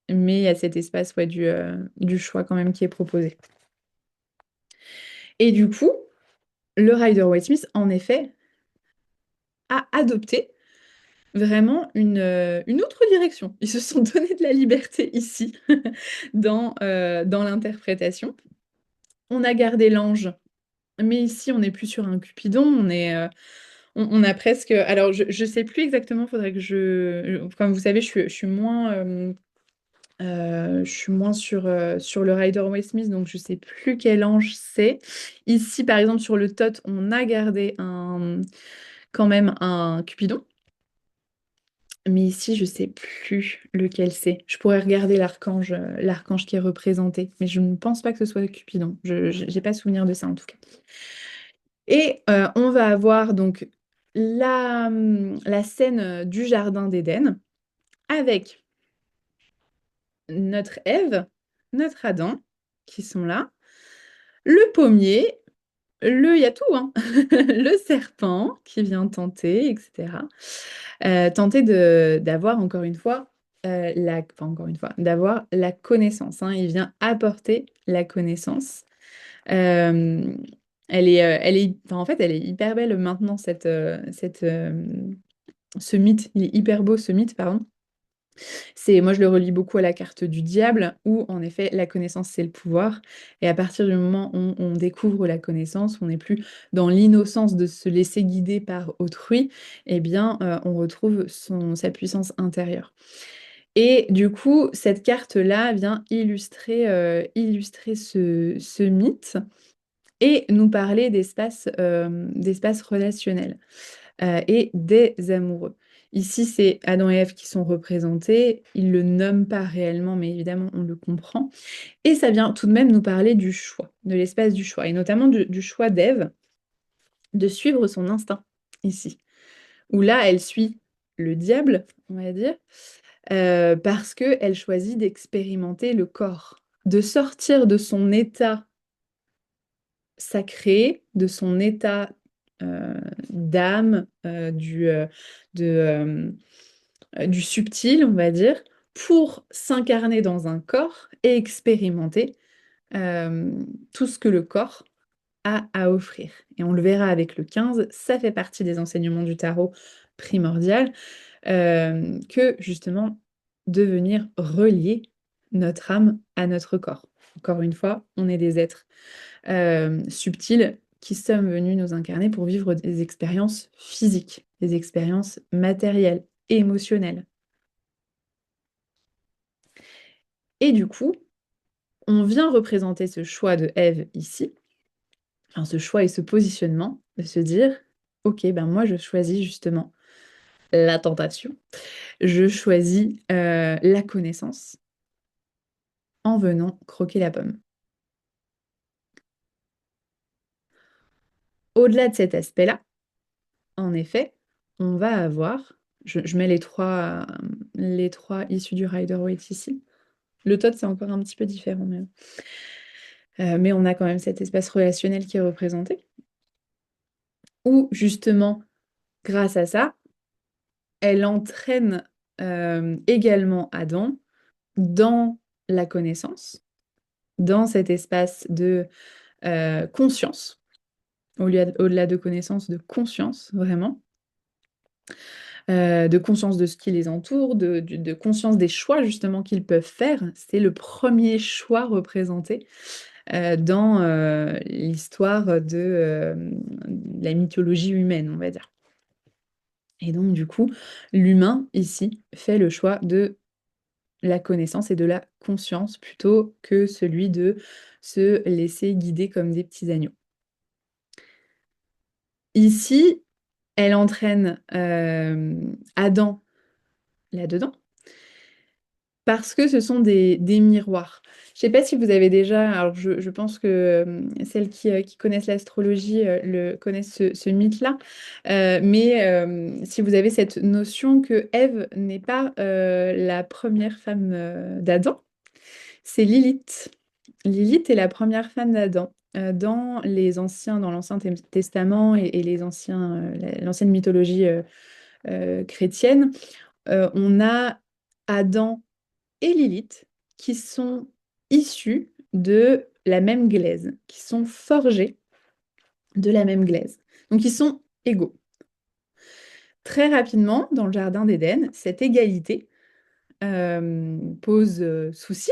mais il y a cet espace, ouais, du choix quand même qui est proposé. Et du coup, le Rider-Waite-Smith, en effet, a adopté vraiment une autre direction. Ils se sont donné de la liberté ici, dans l'interprétation. On a gardé l'ange, mais ici, on n'est plus sur un Cupidon, on a presque... Alors, je sais plus exactement, il faudrait que Comme vous savez, je suis moins sur le Rider-Waite-Smith, donc je sais plus quel ange c'est. Ici, par exemple, sur le Thoth, on a gardé quand même un Cupidon. Mais ici, je sais plus lequel c'est. Je pourrais regarder l'archange qui est représenté, mais je ne pense pas que ce soit Cupidon. Je n'ai pas souvenir de ça en tout cas. Et on va avoir donc la scène du jardin d'Éden avec notre Ève, notre Adam qui sont là, le pommier, il y a tout, hein. Le serpent qui vient tenter, etc. Tenter d'avoir encore une fois, enfin, encore une fois, d'avoir la connaissance, hein. Il vient apporter la connaissance. Euh, enfin, en fait, elle est hyper belle maintenant, ce mythe. Il est hyper beau, ce mythe, pardon. Moi, je le relie beaucoup à la carte du diable, où en effet, la connaissance, c'est le pouvoir. Et à partir du moment où on découvre la connaissance, on n'est plus dans l'innocence de se laisser guider par autrui, eh bien, on retrouve sa puissance intérieure. Et du coup, cette carte-là vient illustrer ce mythe et nous parler d'espace relationnel et des amoureux. Ici, c'est Adam et Ève qui sont représentés. Ils ne le nomment pas réellement, mais évidemment, on le comprend. Et ça vient tout de même nous parler du choix, de l'espace du choix, et notamment du choix d'Ève de suivre son instinct, ici. Où là, elle suit le diable, on va dire, parce qu'elle choisit d'expérimenter le corps, de sortir de son état sacré, de son état d'âme, du subtil, on va dire, pour s'incarner dans un corps et expérimenter tout ce que le corps a à offrir. Et on le verra avec le 15, ça fait partie des enseignements du tarot primordial, que justement de venir relier notre âme à notre corps. Encore une fois, on est des êtres subtils qui sommes venus nous incarner pour vivre des expériences physiques, des expériences matérielles, émotionnelles. Et du coup, on vient représenter ce choix de Ève ici, enfin ce choix et ce positionnement, de se dire, ok, ben moi je choisis justement la tentation, je choisis la connaissance en venant croquer la pomme. Au-delà de cet aspect-là, en effet, on va avoir, je mets les trois issus du Rider-Waite ici. Le Todd, c'est encore un petit peu différent, mais on a quand même cet espace relationnel qui est représenté. où justement, grâce à ça, elle entraîne également Adam dans la connaissance, dans cet espace de conscience, au-delà de connaissance, de conscience, vraiment, de conscience de ce qui les entoure, de conscience des choix justement qu'ils peuvent faire. C'est le premier choix représenté dans l'histoire de la mythologie humaine, on va dire. Et donc, du coup, l'humain, ici, fait le choix de la connaissance et de la conscience plutôt que celui de se laisser guider comme des petits agneaux. Ici, elle entraîne Adam là-dedans parce que ce sont des miroirs. Je ne sais pas si vous avez déjà, alors je pense que celles qui connaissent l'astrologie connaissent ce mythe-là, mais si vous avez cette notion que Ève n'est pas la première femme d'Adam, c'est Lilith. Lilith est la première femme d'Adam. Dans l'Ancien Testament et l'ancienne mythologie chrétienne, on a Adam et Lilith qui sont issus de la même glaise, qui sont forgés de la même glaise. Donc ils sont égaux. Très rapidement, dans le jardin d'Éden, cette égalité pose souci,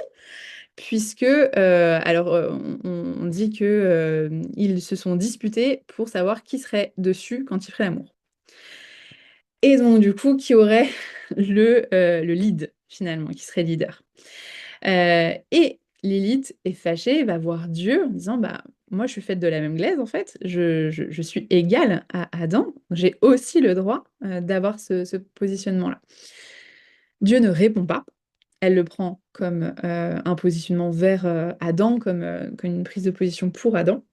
puisque on dit que ils se sont disputés pour savoir qui serait dessus quand il ferait l'amour. Et donc du coup, qui aurait le lead finalement, qui serait leader. Et Lilith est fâchée, va voir Dieu en disant, bah moi je suis faite de la même glaise en fait, je suis égale à Adam, j'ai aussi le droit d'avoir ce positionnement-là. Dieu ne répond pas. Elle le prend comme un positionnement vers Adam, comme une prise de position pour Adam.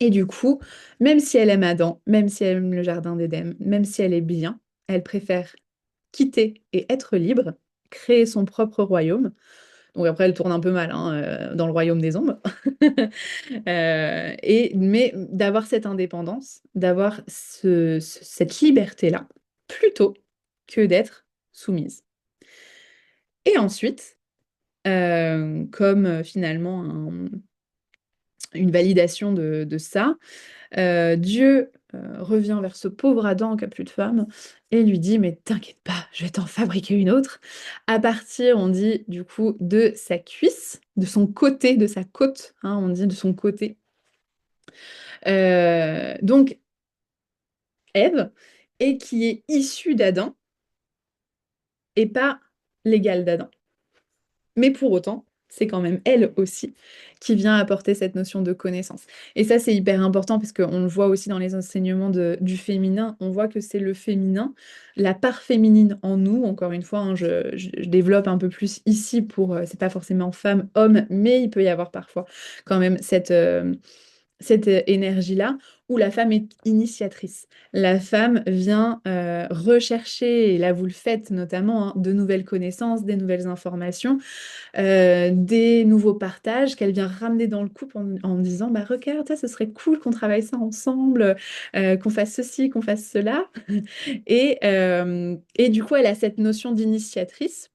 Et du coup, même si elle aime Adam, même si elle aime le jardin d'Éden, même si elle est bien, elle préfère quitter et être libre, créer son propre royaume. Donc après, elle tourne un peu mal hein, dans le royaume des ombres. Mais d'avoir cette indépendance, d'avoir cette liberté-là, plutôt que d'être soumise. Et ensuite, comme finalement une validation de ça, Dieu revient vers ce pauvre Adam qui n'a plus de femme et lui dit, mais t'inquiète pas, je vais t'en fabriquer une autre. À partir, on dit du coup, de sa cuisse, de son côté, de sa côte, hein, on dit de son côté. Donc, Ève, et qui est issue d'Adam, et pas l'égale d'Adam. Mais pour autant, c'est quand même elle aussi qui vient apporter cette notion de connaissance. Et ça, c'est hyper important parce qu'on le voit aussi dans les enseignements du féminin. On voit que c'est le féminin, la part féminine en nous. Encore une fois, hein, je développe un peu plus ici c'est pas forcément femme, homme, mais il peut y avoir parfois quand même cette énergie-là, où la femme est initiatrice. La femme vient rechercher, et là vous le faites notamment, hein, de nouvelles connaissances, des nouvelles informations, des nouveaux partages qu'elle vient ramener dans le couple en disant, bah regarde, ça, ce serait cool qu'on travaille ça ensemble, qu'on fasse ceci, qu'on fasse cela. Et du coup, elle a cette notion d'initiatrice,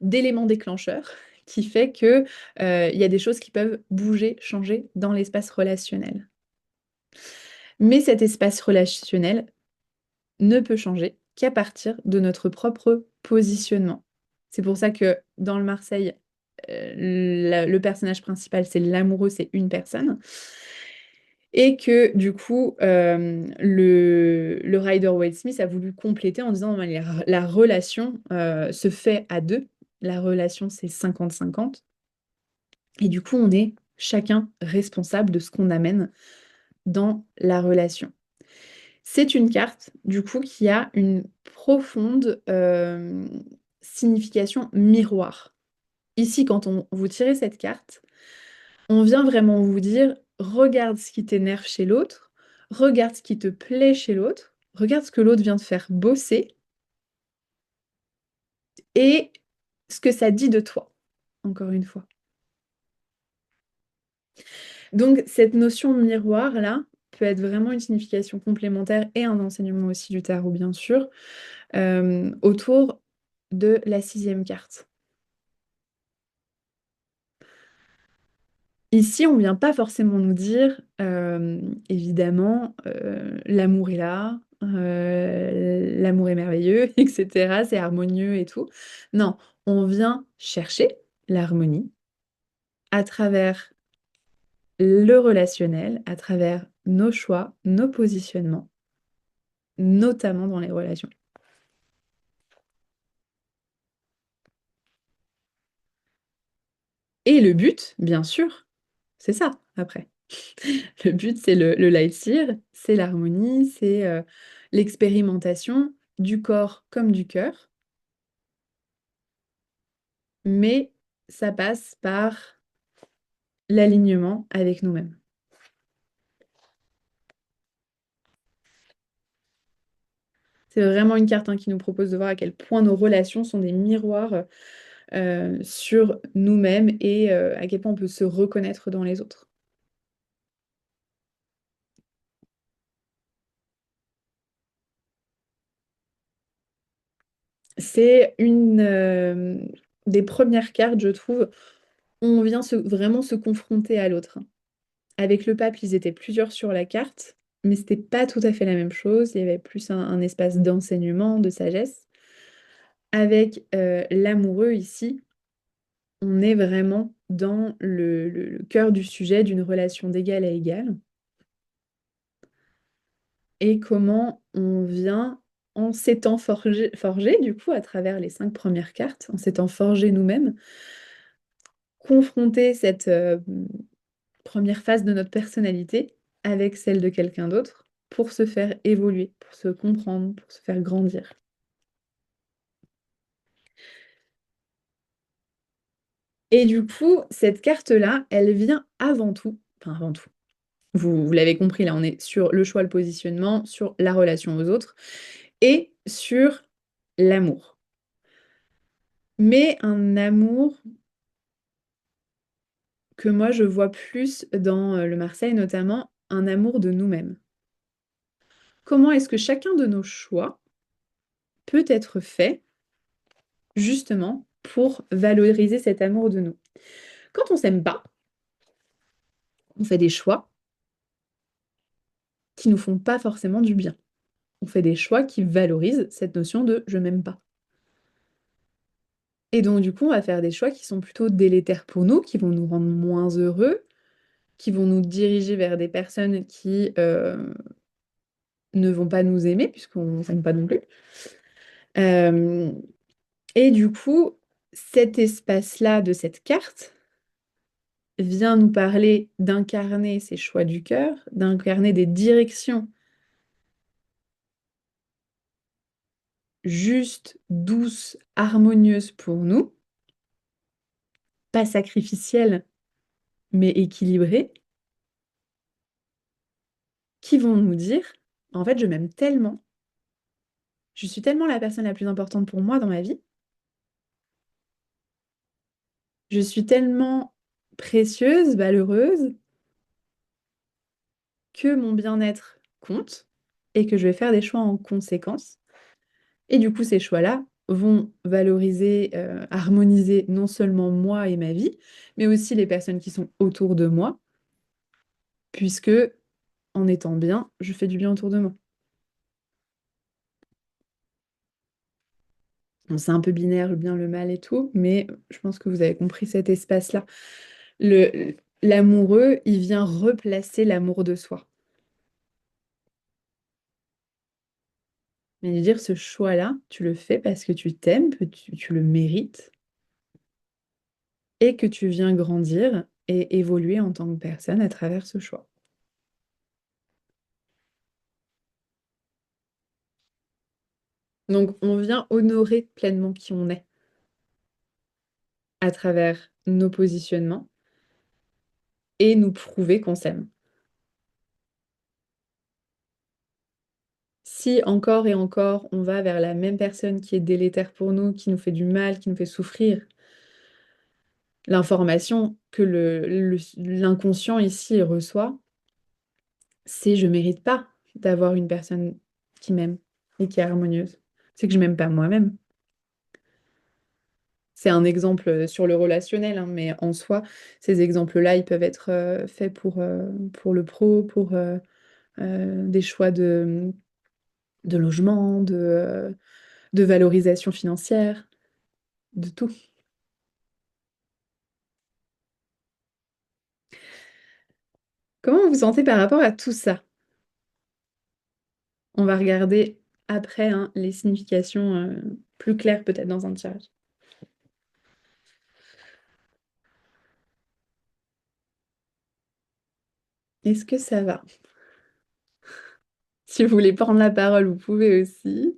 d'élément déclencheur qui fait que il y a des choses qui peuvent bouger, changer dans l'espace relationnel. Mais cet espace relationnel ne peut changer qu'à partir de notre propre positionnement. C'est pour ça que dans le Marseille, le personnage principal, c'est l'amoureux, c'est une personne. Et que du coup, le Rider-Waite-Smith a voulu compléter en disant la relation se fait à deux. La relation, c'est 50-50. Et du coup, on est chacun responsable de ce qu'on amène dans la relation. C'est une carte, du coup, qui a une profonde signification miroir. Ici, quand vous tirez cette carte, on vient vraiment vous dire, regarde ce qui t'énerve chez l'autre, regarde ce qui te plaît chez l'autre, regarde ce que l'autre vient te faire bosser et ce que ça dit de toi, encore une fois. Donc, cette notion miroir-là peut être vraiment une signification complémentaire et un enseignement aussi du tarot, bien sûr, autour de la 6e carte. Ici, on ne vient pas forcément nous dire, évidemment, l'amour est là, l'amour est merveilleux, etc. C'est harmonieux et tout. Non, on vient chercher l'harmonie à travers le relationnel, à travers nos choix, nos positionnements, notamment dans les relations. Et le but, bien sûr, c'est ça, après. Le but, c'est le light-seer, c'est l'harmonie, c'est l'expérimentation du corps comme du cœur, mais ça passe par l'alignement avec nous-mêmes. C'est vraiment une carte qui nous propose de voir à quel point nos relations sont des miroirs sur nous-mêmes et à quel point on peut se reconnaître dans les autres. C'est une des premières cartes, je trouve, où on vient vraiment se confronter à l'autre. Avec le pape, ils étaient plusieurs sur la carte, mais c'était pas tout à fait la même chose. Il y avait plus un espace d'enseignement, de sagesse. Avec l'amoureux ici, on est vraiment dans le cœur du sujet d'une relation d'égal à égal. Et comment on vient, en s'étant forgé, du coup, à travers les 5 premières cartes, en s'étant forgé nous-mêmes, confronter cette première phase de notre personnalité avec celle de quelqu'un d'autre pour se faire évoluer, pour se comprendre, pour se faire grandir. Et du coup, cette carte-là, elle vient avant tout, enfin avant tout, vous l'avez compris, là on est sur le choix, le positionnement, sur la relation aux autres et sur l'amour. Mais un amour que moi je vois plus dans le Marseille notamment, un amour de nous-mêmes. Comment est-ce que chacun de nos choix peut être fait justement pour valoriser cet amour de nous? Quand on s'aime pas, on fait des choix qui nous font pas forcément du bien. On fait des choix qui valorisent cette notion de je m'aime pas. Et donc du coup, on va faire des choix qui sont plutôt délétères pour nous, qui vont nous rendre moins heureux, qui vont nous diriger vers des personnes qui ne vont pas nous aimer, puisqu'on ne s'aime pas non plus. Et du coup, cet espace-là de cette carte vient nous parler d'incarner ces choix du cœur, d'incarner des directions justes, douces, harmonieuses pour nous, pas sacrificielles, mais équilibrées, qui vont nous dire, en fait, je m'aime tellement, je suis tellement la personne la plus importante pour moi dans ma vie, je suis tellement précieuse, valeureuse, que mon bien-être compte et que je vais faire des choix en conséquence. Et du coup, ces choix-là vont valoriser, harmoniser non seulement moi et ma vie, mais aussi les personnes qui sont autour de moi, puisque en étant bien, je fais du bien autour de moi. Bon, c'est un peu binaire, le bien, le mal et tout, mais je pense que vous avez compris cet espace-là. L'amoureux, il vient replacer l'amour de soi. Mais dire ce choix-là, tu le fais parce que tu t'aimes, que tu le mérites, et que tu viens grandir et évoluer en tant que personne à travers ce choix. Donc, on vient honorer pleinement qui on est à travers nos positionnements et nous prouver qu'on s'aime. Si encore et encore on va vers la même personne qui est délétère pour nous, qui nous fait du mal, qui nous fait souffrir, l'information que l'inconscient ici reçoit, c'est je mérite pas d'avoir une personne qui m'aime et qui est harmonieuse. C'est que je m'aime pas moi-même. C'est un exemple sur le relationnel, hein, mais en soi, ces exemples-là, ils peuvent être faits pour le pro, pour des choix de logement, de valorisation financière, de tout. Comment vous vous sentez par rapport à tout ça? On va regarder après hein, les significations plus claires peut-être dans un tirage. Est-ce que ça va? Si vous voulez prendre la parole, vous pouvez aussi.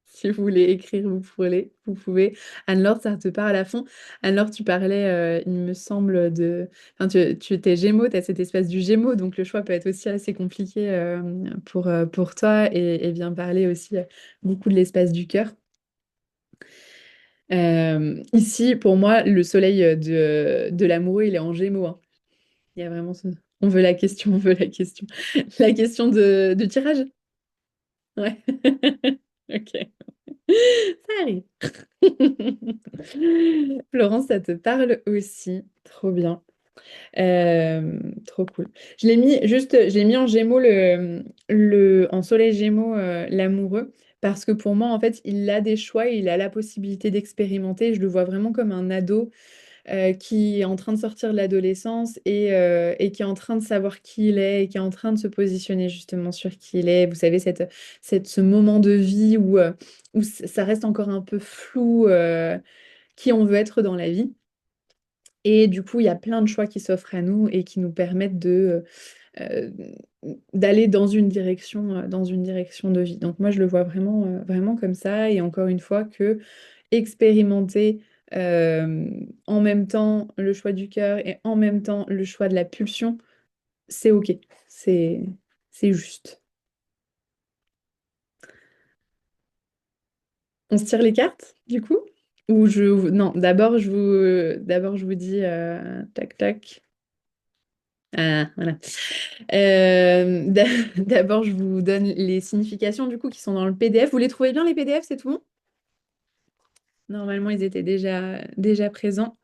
Si vous voulez écrire, vous pouvez. Anne-Laure, ça te parle à fond. Anne-Laure, tu parlais, il me semble, de... Enfin, tu étais Gémeaux, tu as cet espace du Gémeaux, donc le choix peut être aussi assez compliqué pour toi et vient parler aussi beaucoup de l'espace du cœur. Ici, pour moi, le soleil de l'amoureux, il est en Gémeaux, hein. Il y a vraiment ce... On veut la question, on veut la question. La question de tirage? Ouais. Ok. Ça arrive. Florence, ça te parle aussi. Trop bien. Trop cool. Je l'ai mis en Gémeaux en soleil Gémeaux l'amoureux parce que pour moi en fait il a des choix, il a la possibilité d'expérimenter. Je le vois vraiment comme un ado qui est en train de sortir de l'adolescence et qui est en train de savoir qui il est et qui est en train de se positionner justement sur qui il est. Vous savez, ce moment de vie où ça reste encore un peu flou qui on veut être dans la vie. Et du coup, il y a plein de choix qui s'offrent à nous et qui nous permettent euh, d'aller dans une direction de vie. Donc moi, je le vois vraiment comme ça. Et encore une fois, que expérimenter en même temps le choix du cœur et en même temps le choix de la pulsion, c'est OK. C'est, c'est juste. On se tire les cartes, du coup? Ou Non, d'abord, je vous dis tac, tac. Ah, voilà. D'abord, je vous donne les significations du coup qui sont dans le PDF. Vous les trouvez bien les PDF, c'est tout bon? Normalement, ils étaient déjà présents.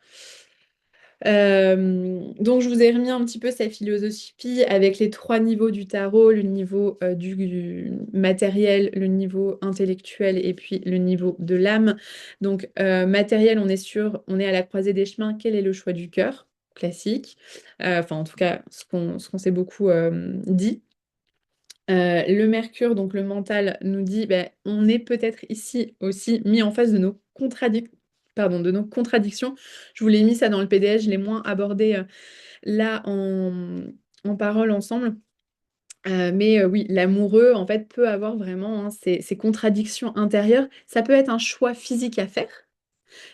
Donc, je vous ai remis un petit peu sa philosophie avec les trois niveaux du tarot, le niveau du matériel, le niveau intellectuel et puis le niveau de l'âme. Donc, matériel, on est à la croisée des chemins. Quel est le choix du cœur? Classique. Enfin, en tout cas, ce qu'on s'est beaucoup dit. Le Mercure, donc le mental, nous dit ben, on est peut-être ici aussi mis en face de nos contradictions. Je vous l'ai mis ça dans le PDF, je l'ai moins abordé là en parole ensemble. Mais oui, l'amoureux, en fait, peut avoir vraiment hein, ces contradictions intérieures. Ça peut être un choix physique à faire,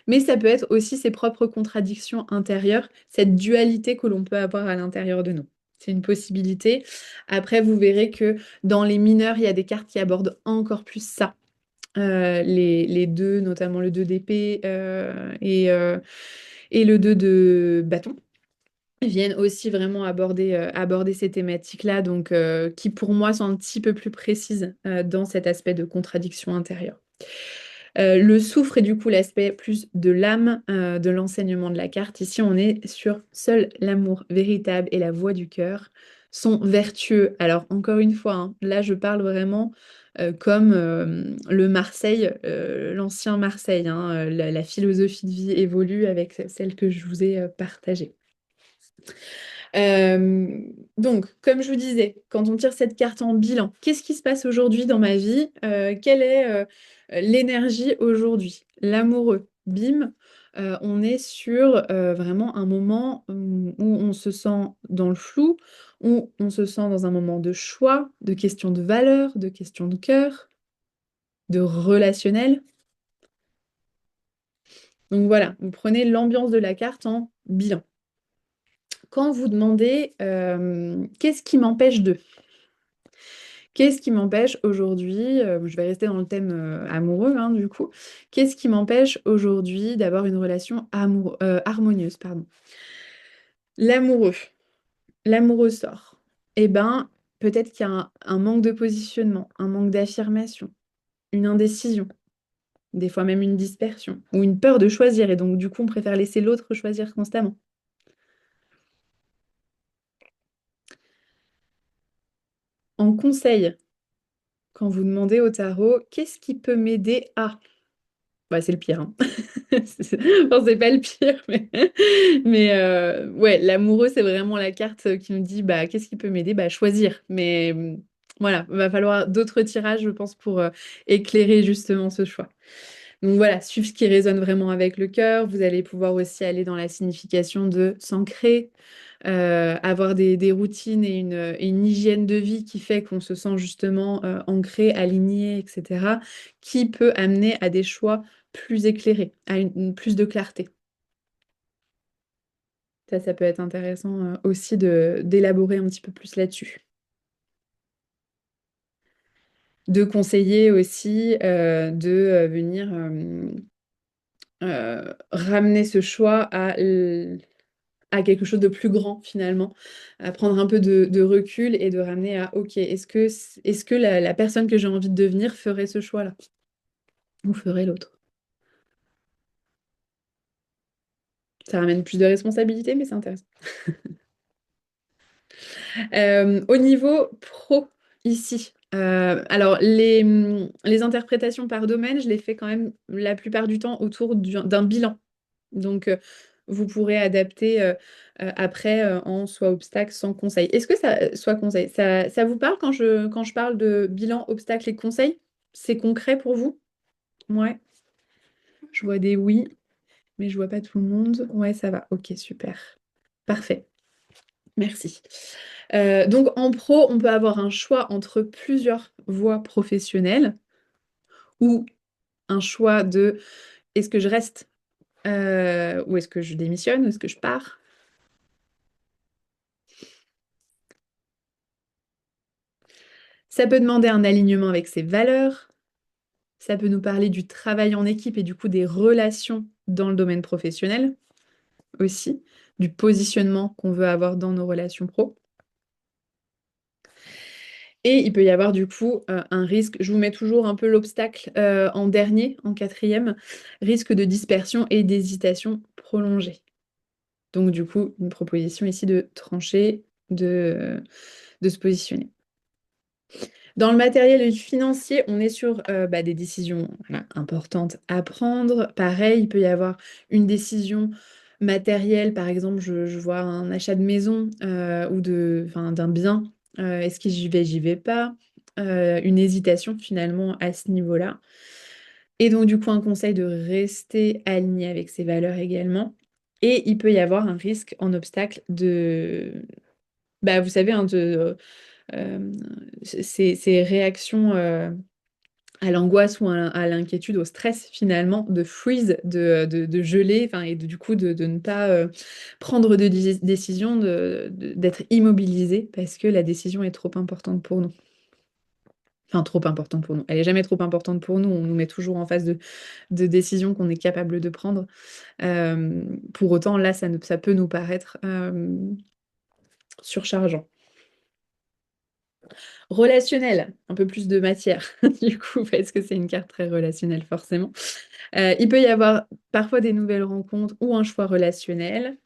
mais ça peut être aussi ses propres contradictions intérieures, cette dualité que l'on peut avoir à l'intérieur de nous. C'est une possibilité. Après, vous verrez que dans les mineurs, il y a des cartes qui abordent encore plus ça. Les deux, notamment le 2 d'épée et le 2 de bâton, viennent aussi vraiment aborder ces thématiques-là, donc qui pour moi sont un petit peu plus précises dans cet aspect de contradiction intérieure. Le soufre est du coup l'aspect plus de l'âme, de l'enseignement de la carte. Ici, on est sur seul l'amour véritable et la voix du cœur sont vertueux. Alors, encore une fois, hein, là, je parle vraiment comme le Marseille, l'ancien Marseille. Hein, la philosophie de vie évolue avec celle que je vous ai partagée. Euh, donc, comme je vous disais, quand on tire cette carte en bilan, qu'est-ce qui se passe aujourd'hui dans ma vie? Quelle est l'énergie aujourd'hui? L'amoureux, bim, on est sur vraiment un moment où on se sent dans le flou, où on se sent dans un moment de choix, de questions de valeur, de questions de cœur, de relationnel. Donc voilà, vous prenez l'ambiance de la carte en bilan. Quand vous demandez qu'est-ce qui m'empêche de... Qu'est-ce qui m'empêche aujourd'hui, je vais rester dans le thème amoureux hein, du coup, qu'est-ce qui m'empêche aujourd'hui d'avoir une relation harmonieuse, pardon. L'amoureux, l'amoureux sort. Eh ben, peut-être qu'il y a un manque de positionnement, un manque d'affirmation, une indécision, des fois même une dispersion, ou une peur de choisir, et donc du coup on préfère laisser l'autre choisir constamment. En conseil, quand vous demandez au tarot, qu'est-ce qui peut m'aider à... Bah, c'est le pire, hein. Enfin, c'est pas le pire, mais ouais, l'amoureux, c'est vraiment la carte qui nous dit bah, qu'est-ce qui peut m'aider? Bah, choisir. Mais voilà, va falloir d'autres tirages, je pense, pour éclairer justement ce choix. Donc voilà, suivre ce qui résonne vraiment avec le cœur. Vous allez pouvoir aussi aller dans la signification de s'ancrer, avoir des routines et une hygiène de vie qui fait qu'on se sent justement ancré, aligné, etc., qui peut amener à des choix plus éclairés, à plus de clarté. Ça peut être intéressant aussi d'élaborer un petit peu plus là-dessus. De conseiller aussi de venir ramener ce choix à quelque chose de plus grand finalement, à prendre un peu de recul et de ramener à OK, est-ce que la personne que j'ai envie de devenir ferait ce choix-là ou ferait l'autre? Ça ramène plus de responsabilité, mais c'est intéressant. Au niveau pro, ici, alors les interprétations par domaine, je les fais quand même la plupart du temps autour d'un bilan. Donc, vous pourrez adapter après en soit obstacle, sans conseil. Est-ce que soit conseil, ça vous parle quand je parle de bilan, obstacle et conseil? C'est concret pour vous? Ouais, je vois des oui, mais je vois pas tout le monde. Ouais, ça va. Ok, super. Parfait. Merci. Donc en pro, on peut avoir un choix entre plusieurs voies professionnelles ou un choix de est-ce que je reste ou est-ce que je démissionne ou est-ce que je pars? Ça peut demander un alignement avec ses valeurs. Ça peut nous parler du travail en équipe et du coup des relations dans le domaine professionnel aussi, du positionnement qu'on veut avoir dans nos relations pro. Et il peut y avoir du coup un risque, je vous mets toujours un peu l'obstacle en dernier, en quatrième, risque de dispersion et d'hésitation prolongée. Donc du coup, une proposition ici de trancher, de se positionner. Dans le matériel financier, on est sur des décisions importantes à prendre. Pareil, il peut y avoir une décision matérielle, par exemple, je vois un achat de maison ou d'un bien. Est-ce que j'y vais pas? Une hésitation finalement à ce niveau-là. Et donc du coup, un conseil de rester aligné avec ses valeurs également. Et il peut y avoir un risque en obstacle vous savez, hein, euh, ces réactions à l'angoisse ou à l'inquiétude, au stress finalement, de freeze, de geler, et du coup de ne pas prendre de décision, d'être immobilisé parce que la décision est trop importante pour nous. Enfin, trop importante pour nous. Elle n'est jamais trop importante pour nous. On nous met toujours en face de décisions qu'on est capable de prendre. Pour autant, là, ça peut nous paraître surchargeant. Relationnel, un peu plus de matière, du coup, parce que c'est une carte très relationnelle, forcément. Il peut y avoir parfois des nouvelles rencontres ou un choix relationnel.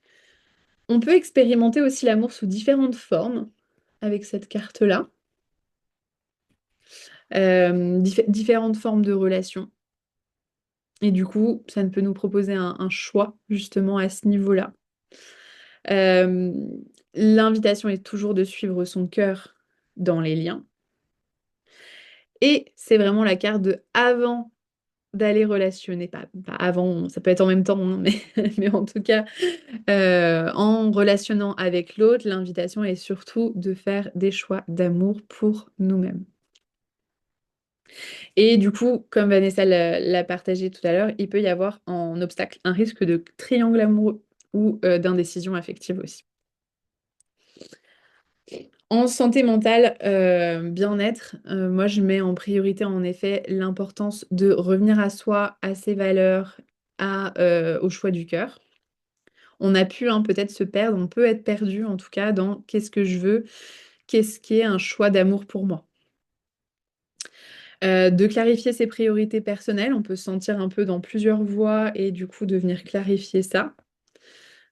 On peut expérimenter aussi l'amour sous différentes formes avec cette carte-là. Différentes formes de relations. Et du coup, ça ne peut nous proposer un choix, justement, à ce niveau-là. Euh, L'invitation est toujours de suivre son cœur dans les liens. Et c'est vraiment la carte de avant d'aller relationner, pas avant, ça peut être en même temps, hein, mais en tout cas, en relationnant avec l'autre, l'invitation est surtout de faire des choix d'amour pour nous-mêmes. Et du coup, comme Vanessa l'a partagé tout à l'heure, il peut y avoir en obstacle un risque de triangle amoureux ou d'indécision affective aussi. En santé mentale, bien-être, moi je mets en priorité en effet l'importance de revenir à soi, à ses valeurs, au choix du cœur. On a pu peut-être se perdre, on peut être perdu en tout cas dans qu'est-ce que je veux, qu'est-ce qui est un choix d'amour pour moi? De clarifier ses priorités personnelles, on peut se sentir un peu dans plusieurs voies et du coup de venir clarifier ça.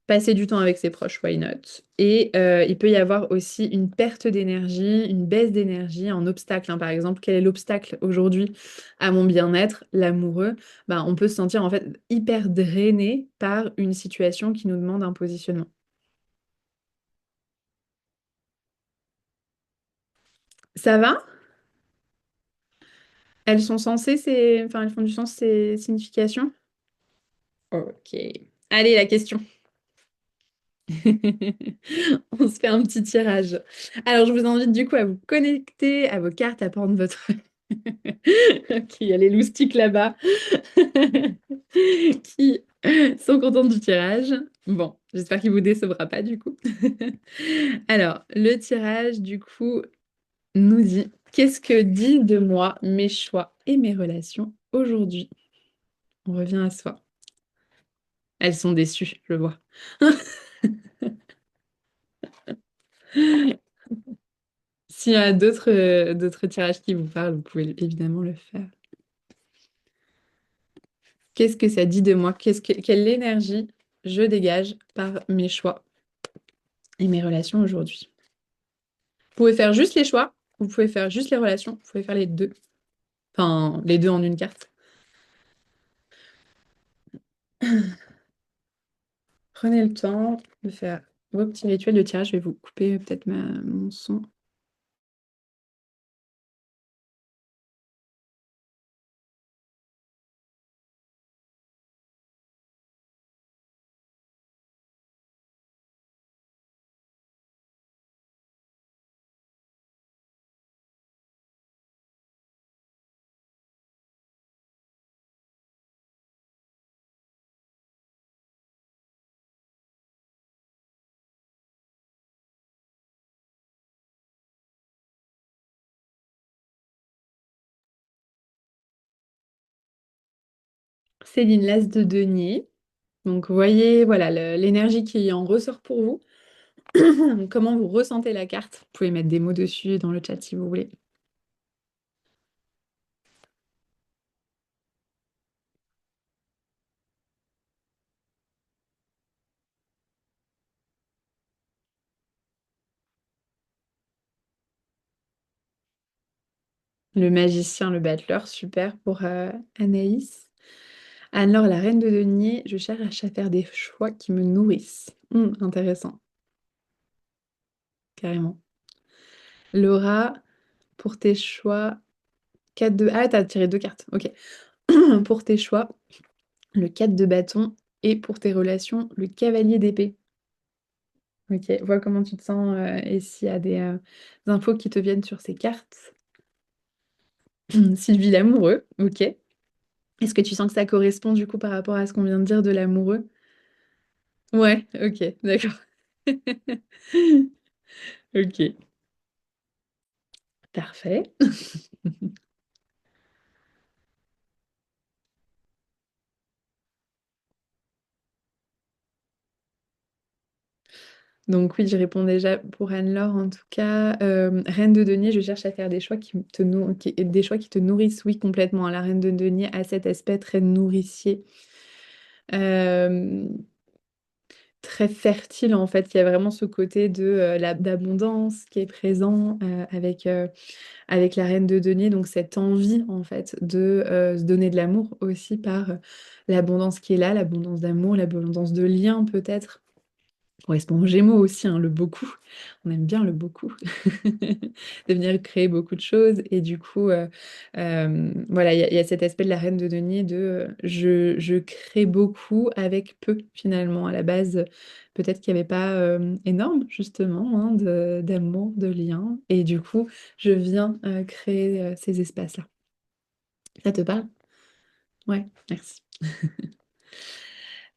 Passer du temps avec ses proches, why not? Et il peut y avoir aussi une perte d'énergie, une baisse d'énergie, un obstacle, hein. Par exemple, quel est l'obstacle aujourd'hui à mon bien-être, l'amoureux? Ben, on peut se sentir en fait hyper drainé par une situation qui nous demande un positionnement. Ça va? Elles sont sensées, enfin, elles font du sens, ces significations? Ok. Allez, la question. On se fait un petit tirage. Alors, je vous invite du coup à vous connecter à vos cartes, à prendre votre... Ok, il y a les loustiques là-bas qui sont contents du tirage. Bon, j'espère qu'il vous décevra pas du coup. Alors, le tirage du coup nous dit, qu'est-ce que dit de moi mes choix et mes relations aujourd'hui? On revient à soi. Elles sont déçues, je vois. S'il y a d'autres tirages qui vous parlent, vous pouvez évidemment le faire. Qu'est-ce que ça dit de moi? Quelle énergie je dégage par mes choix et mes relations aujourd'hui? Vous pouvez faire juste les choix, vous pouvez faire juste les relations, vous pouvez faire les deux. Enfin, les deux en une carte. Prenez le temps de faire vos petits rituels de tirage. Je vais vous couper peut-être mon son. Céline, l'as de denier. Donc, vous voyez, voilà, l'énergie qui en ressort pour vous. Comment vous ressentez la carte? Vous pouvez mettre des mots dessus dans le chat si vous voulez. Le magicien, le battleur, super pour Anaïs. Alors, la reine de denier, je cherche à faire des choix qui me nourrissent. Intéressant, carrément. Laura, pour tes choix, 4 de... Ah, t'as tiré deux cartes, ok. Pour tes choix, le 4 de bâton et pour tes relations, le cavalier d'épée. Ok, vois comment tu te sens et s'il y a des infos qui te viennent sur ces cartes. Sylvie l'amoureux, ok. Est-ce que tu sens que ça correspond du coup par rapport à ce qu'on vient de dire de l'amoureux? Ouais, ok, d'accord. Ok, parfait. Donc oui, je réponds déjà pour Anne-Laure en tout cas. Reine de denier, je cherche à faire des choix des choix qui te nourrissent, oui, complètement. La reine de denier a cet aspect très nourricier, euh, très fertile en fait. Il y a vraiment ce côté d'abondance qui est présent avec la reine de denier. Donc cette envie en fait de se donner de l'amour aussi par l'abondance qui est là, l'abondance d'amour, l'abondance de liens peut-être. Correspond aux Gémeaux aussi, hein, le beaucoup. On aime bien le beaucoup. De venir créer beaucoup de choses. Et du coup, voilà, il y a cet aspect de la reine de denier je crée beaucoup avec peu, finalement. À la base, peut-être qu'il n'y avait pas énorme, justement, hein, d'amour, de liens. Et du coup, je viens créer ces espaces-là. Ça te parle? Ouais, merci.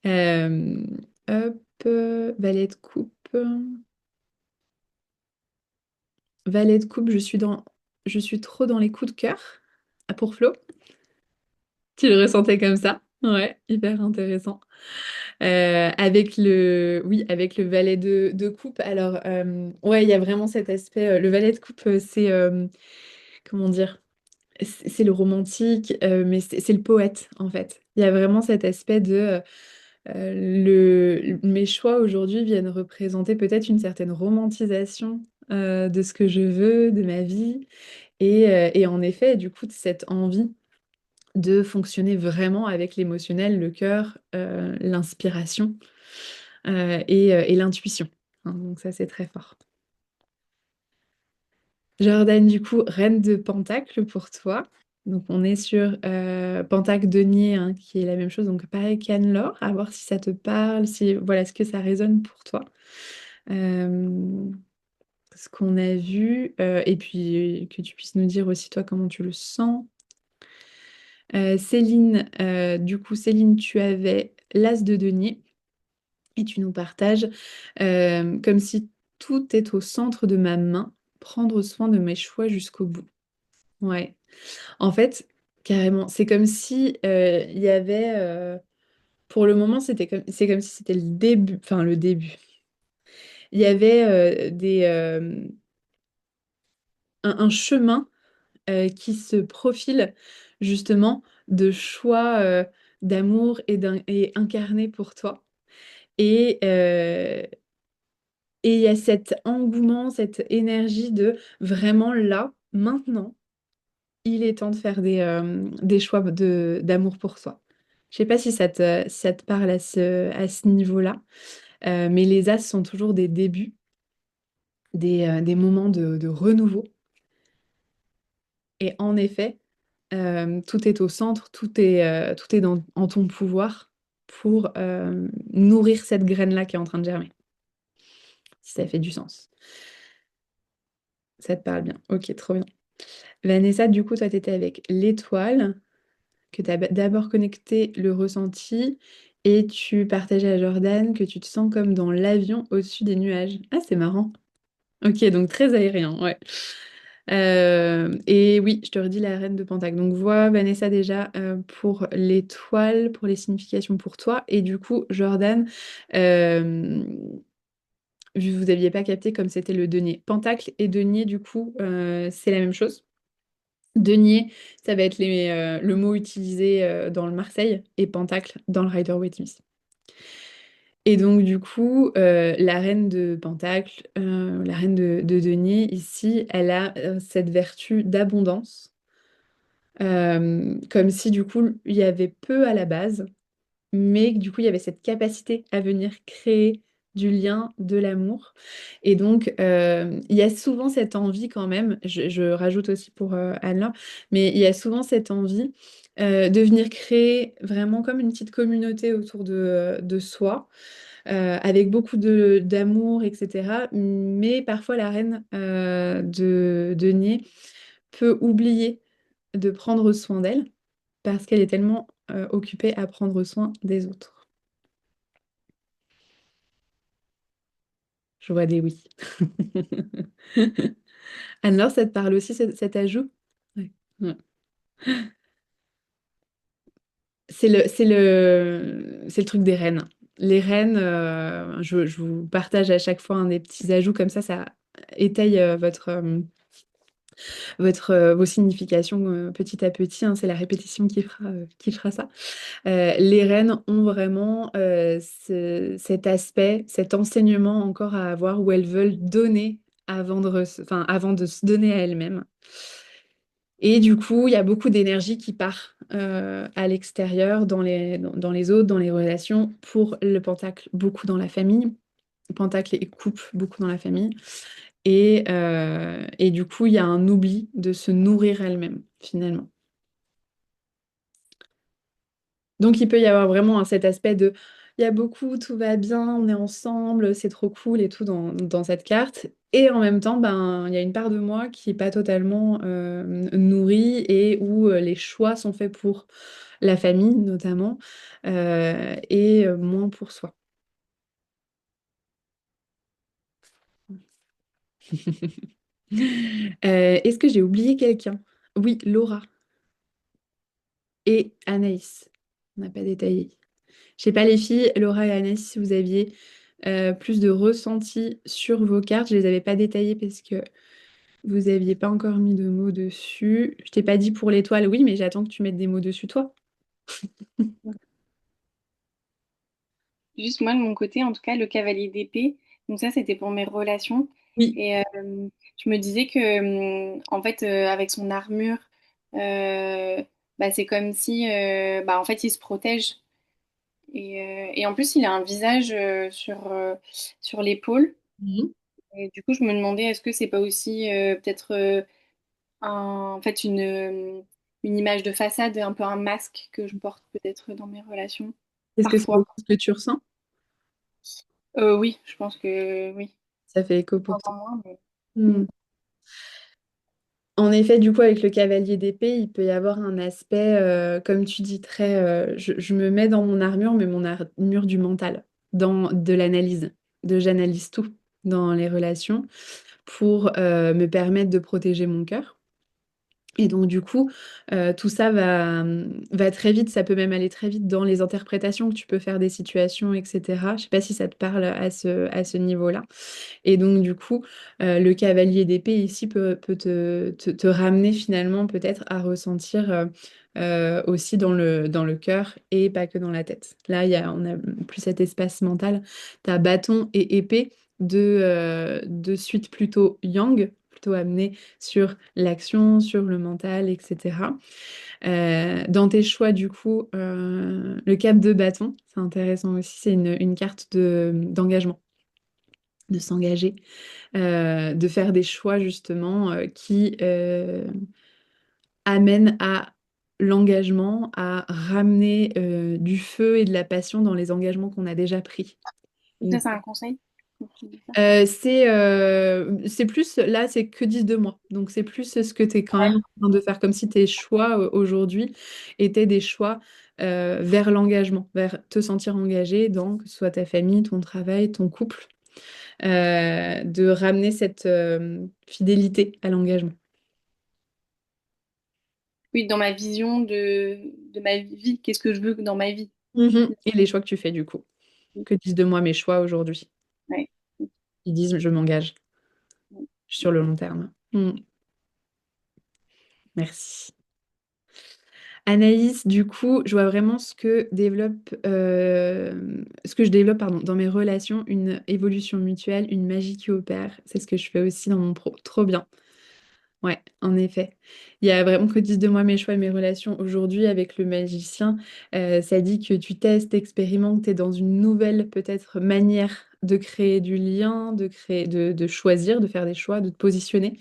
Euh, hop, valet de coupe. Valet de coupe, je suis trop dans les coups de cœur. Ah, pour Flo, tu le ressentais comme ça? Ouais, hyper intéressant. avec le valet de coupe. Alors, ouais, il y a vraiment cet aspect. Le valet de coupe, comment dire? C'est le romantique, mais c'est le poète, en fait. Il y a vraiment cet aspect de mes choix aujourd'hui viennent représenter peut-être une certaine romantisation de ce que je veux, de ma vie, et en effet, du coup, de cette envie de fonctionner vraiment avec l'émotionnel, le cœur, l'inspiration et l'intuition. Hein, donc ça, c'est très fort. Jordan, du coup, reine de Pentacle pour toi. Donc on est sur Pentacle denier, hein, qui est la même chose. Donc pareil qu'Anne-Laure, à voir si ça te parle, si voilà, est-ce que ça résonne pour toi. Euh, Ce qu'on a vu, et puis que tu puisses nous dire aussi toi comment tu le sens. Céline, du coup, Céline, tu avais l'As de denier et tu nous partages comme si tout est au centre de ma main, prendre soin de mes choix jusqu'au bout. Ouais. En fait, carrément, c'est comme si il y avait, pour le moment, c'est comme si c'était le début, enfin le début. Il y avait un chemin qui se profile justement de choix d'amour et incarné pour toi. Et, euh, et il y a cet engouement, cette énergie de vraiment là, maintenant, il est temps de faire des choix d'amour pour soi. Je sais pas si ça te parle à ce niveau-là, mais les As sont toujours des débuts, des moments de renouveau. Et en effet, tout est au centre, tout est en ton pouvoir pour nourrir cette graine-là qui est en train de germer, si ça fait du sens. Ça te parle bien. Ok, trop bien. Vanessa, du coup, toi, tu étais avec l'étoile, que tu as d'abord connecté le ressenti et tu partageais à Jordan que tu te sens comme dans l'avion au-dessus des nuages. Ah, c'est marrant. Ok, donc très aérien, ouais. Et oui, je te redis la reine de Pentacle. Donc, vois Vanessa déjà pour l'étoile, pour les significations pour toi. Et du coup, Jordan, euh, vu que vous n'aviez pas capté comme c'était le denier. Pentacle et denier, du coup, c'est la même chose. Denier, ça va être le mot utilisé dans le Marseille et Pentacle dans le Rider-Waite-Smith. Et donc, du coup, la reine de Pentacle, la reine de denier, ici, elle a cette vertu d'abondance. Comme si, du coup, il y avait peu à la base, mais que, du coup, il y avait cette capacité à venir créer du lien, de l'amour. Et donc, il y a souvent cette envie quand même, je rajoute aussi pour Anne-Laure, mais il y a souvent cette envie de venir créer vraiment comme une petite communauté autour de soi, avec beaucoup d'amour, etc. Mais parfois, la reine de denier peut oublier de prendre soin d'elle parce qu'elle est tellement occupée à prendre soin des autres. Je vois des oui. Anne-Laure, ça te parle aussi cet ajout? Ouais. Ouais. C'est le truc des reines. Les reines, je vous partage à chaque fois un des petits ajouts comme ça étaye vos significations petit à petit, hein. C'est la répétition qui fera ça. Les reines ont vraiment cet aspect, cet enseignement encore à avoir où elles veulent donner avant de se donner à elles-mêmes. Et du coup, il y a beaucoup d'énergie qui part à l'extérieur, dans les autres, dans les relations, pour le pentacle, beaucoup dans la famille. Le pentacle et coupe, beaucoup dans la famille. Et du coup, il y a un oubli de se nourrir elle-même, finalement. Donc, il peut y avoir vraiment cet aspect de, il y a beaucoup, tout va bien, on est ensemble, c'est trop cool et tout dans cette carte. Et en même temps, ben, il y a une part de moi qui n'est pas totalement nourrie et où les choix sont faits pour la famille, notamment, et moins pour soi. Est-ce que j'ai oublié quelqu'un? Oui, Laura et Anaïs. On n'a pas détaillé. Je sais pas les filles, Laura et Anaïs, si vous aviez plus de ressenti sur vos cartes. Je les avais pas détaillées parce que vous aviez pas encore mis de mots dessus. Je t'ai pas dit pour l'étoile, oui, mais j'attends que tu mettes des mots dessus, toi. Juste moi, de mon côté, en tout cas, le cavalier d'épée. Donc ça, c'était pour mes relations. Oui. Et je me disais que, en fait, avec son armure, bah, c'est comme si, bah, en fait, il se protège. Et en plus, il a un visage sur l'épaule. Mhm. Et du coup, je me demandais, est-ce que c'est pas aussi peut-être en fait une image de façade, un peu un masque que je porte peut-être dans mes relations, Est-ce que c'est parfois. ce que tu ressens? Oui, je pense que oui. Ça fait écho Moins pour toi. en moins, mais... Hmm. Mm. En effet, du coup, avec le cavalier d'épée, il peut y avoir un aspect, comme tu dis, très. Je me mets dans mon armure, mais mon armure du mental, dans de l'analyse, j'analyse tout dans les relations pour me permettre de protéger mon cœur. Et donc, du coup, tout ça va très vite. Ça peut même aller très vite dans les interprétations que tu peux faire des situations, etc. Je sais pas si ça te parle à ce niveau-là. Et donc, du coup, le cavalier d'épée ici peut te ramener finalement peut-être à ressentir aussi dans le cœur et pas que dans la tête. Là, on a plus cet espace mental. Tu as bâton et épée, deux suites plutôt yang, plutôt amenées sur l'action, sur le mental, etc. Dans tes choix, du coup, le cap de bâton, c'est intéressant aussi, c'est une carte d'engagement, de s'engager de faire des choix justement qui amènent à l'engagement, à ramener du feu et de la passion dans les engagements qu'on a déjà pris. Donc ça, c'est un conseil quand tu dis ça. C'est plus, là, c'est que 10 de moi. Donc, c'est plus ce que tu es quand même en train de faire, comme si tes choix aujourd'hui étaient des choix vers l'engagement, vers te sentir engagé dans que ce soit ta famille, ton travail, ton couple. De ramener cette fidélité à l'engagement. Oui, dans ma vision de ma vie, qu'est-ce que je veux dans ma vie? Mhm. Et les choix que tu fais du coup. Que disent de moi mes choix aujourd'hui? Ouais. Ils disent je m'engage sur le long terme. Merci. Anaïs, du coup, je vois vraiment ce que je développe, pardon, dans mes relations, une évolution mutuelle, une magie qui opère. C'est ce que je fais aussi dans mon pro. Trop bien. Ouais, en effet. Il y a vraiment que disent de moi mes choix et mes relations aujourd'hui avec le magicien. Ça dit que tu testes, expérimentes, t'es dans une nouvelle peut-être manière de créer du lien, de choisir, de faire des choix, de te positionner.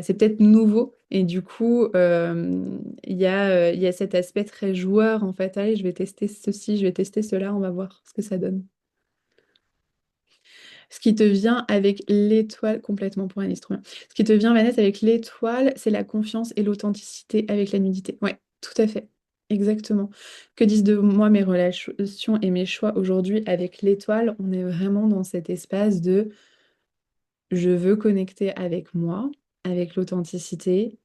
C'est peut-être nouveau et du coup, il y a cet aspect très joueur en fait. Allez, je vais tester ceci, je vais tester cela, on va voir ce que ça donne. Ce qui te vient avec l'étoile, complètement pour un instrument. Ce qui te vient, Vanessa, avec l'étoile, c'est la confiance et l'authenticité avec la nudité. Ouais, tout à fait. Exactement. Que disent de moi mes relations et mes choix aujourd'hui avec l'étoile? On est vraiment dans cet espace de je veux connecter avec moi, avec l'authenticité.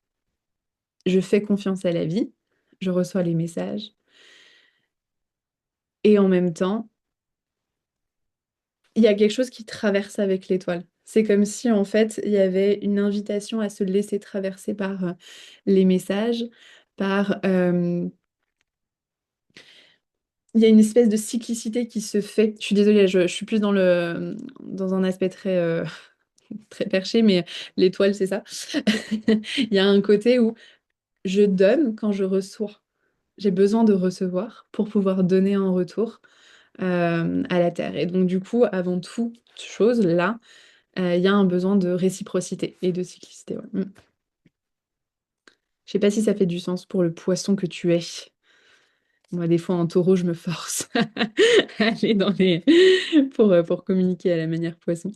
Je fais confiance à la vie. Je reçois les messages. Et en même temps, il y a quelque chose qui traverse avec l'étoile. C'est comme si, en fait, il y avait une invitation à se laisser traverser par les messages, par... il y a une espèce de cyclicité qui se fait. Je suis désolée, je suis plus dans un aspect très, très perché, mais l'étoile, c'est ça. Il y a un côté où je donne quand je reçois. J'ai besoin de recevoir pour pouvoir donner en retour à la Terre. Et donc, du coup, avant toute chose, là, il y a un besoin de réciprocité et de cyclicité. Ouais. Je sais pas si ça fait du sens pour le poisson que tu es. Moi, des fois, en taureau, je me force à aller pour communiquer à la manière poisson.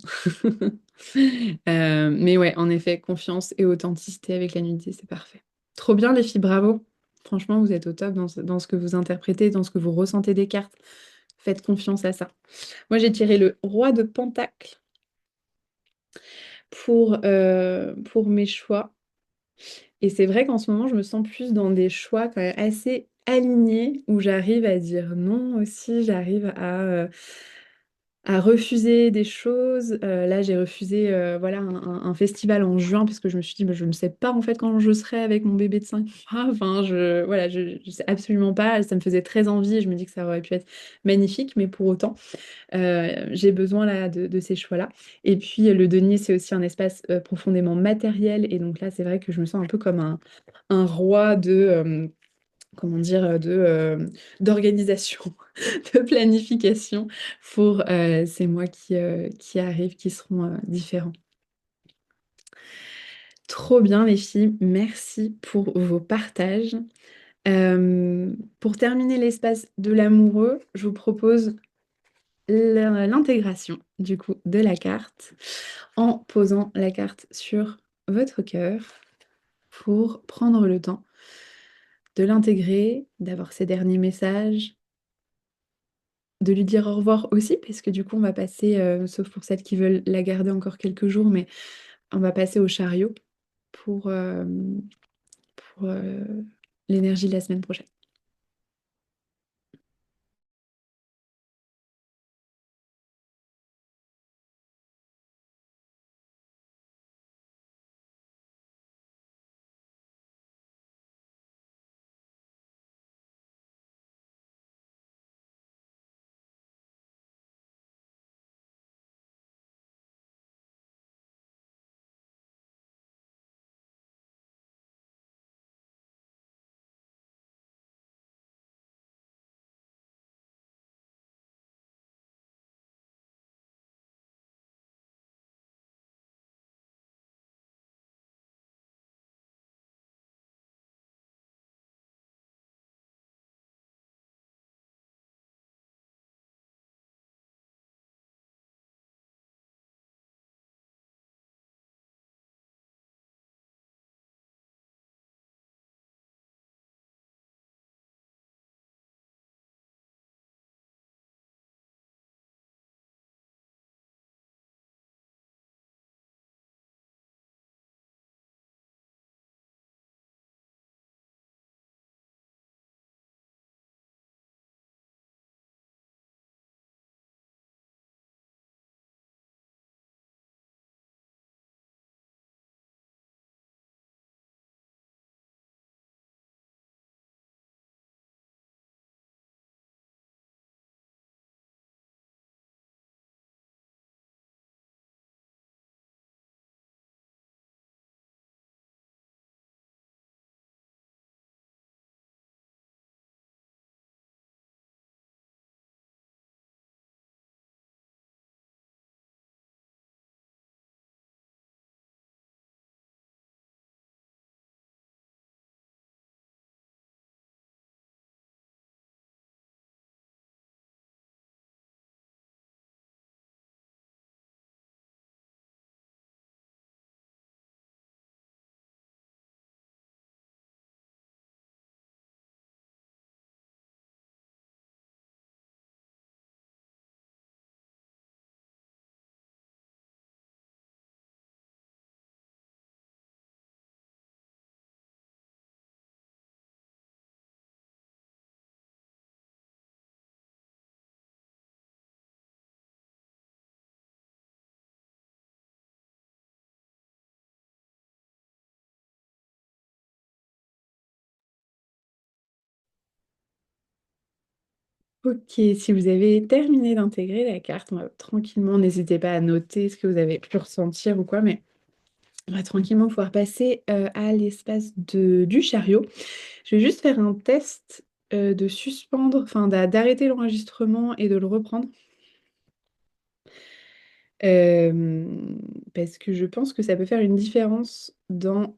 Mais ouais, en effet, confiance et authenticité avec la nudité, c'est parfait. Trop bien, les filles, bravo. Franchement, vous êtes au top dans ce que vous interprétez, dans ce que vous ressentez des cartes. Faites confiance à ça. Moi, j'ai tiré le roi de Pentacle pour mes choix. Et c'est vrai qu'en ce moment, je me sens plus dans des choix quand même assez alignée, où j'arrive à dire non aussi, j'arrive à refuser des choses. Là, j'ai refusé voilà, un festival en juin parce que je me suis dit, bah, je ne sais pas en fait quand je serai avec mon bébé de 5 mois. Enfin, voilà, je sais absolument pas. Ça me faisait très envie et je me dis que ça aurait pu être magnifique, mais pour autant, j'ai besoin là de ces choix-là. Et puis, le denier, c'est aussi un espace profondément matériel. Et donc là, c'est vrai que je me sens un peu comme un roi comment dire, d'organisation, de planification pour ces mois qui arrivent, qui seront différents. Trop bien, les filles. Merci pour vos partages. Pour terminer l'espace de l'amoureux, je vous propose l'intégration du coup de la carte en posant la carte sur votre cœur pour prendre le temps de l'intégrer, d'avoir ces derniers messages, de lui dire au revoir aussi, parce que du coup, on va passer, sauf pour celles qui veulent la garder encore quelques jours, mais on va passer au chariot pour, euh, pour l'énergie de la semaine prochaine. Ok, si vous avez terminé d'intégrer la carte, on va tranquillement, n'hésitez pas à noter ce que vous avez pu ressentir ou quoi, mais on va tranquillement pouvoir passer à l'espace du chariot. Je vais juste faire un test de suspendre, enfin d'arrêter l'enregistrement et de le reprendre. Parce que je pense que ça peut faire une différence dans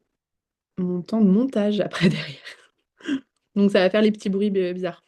mon temps de montage après derrière. Donc ça va faire les petits bruits bizarres.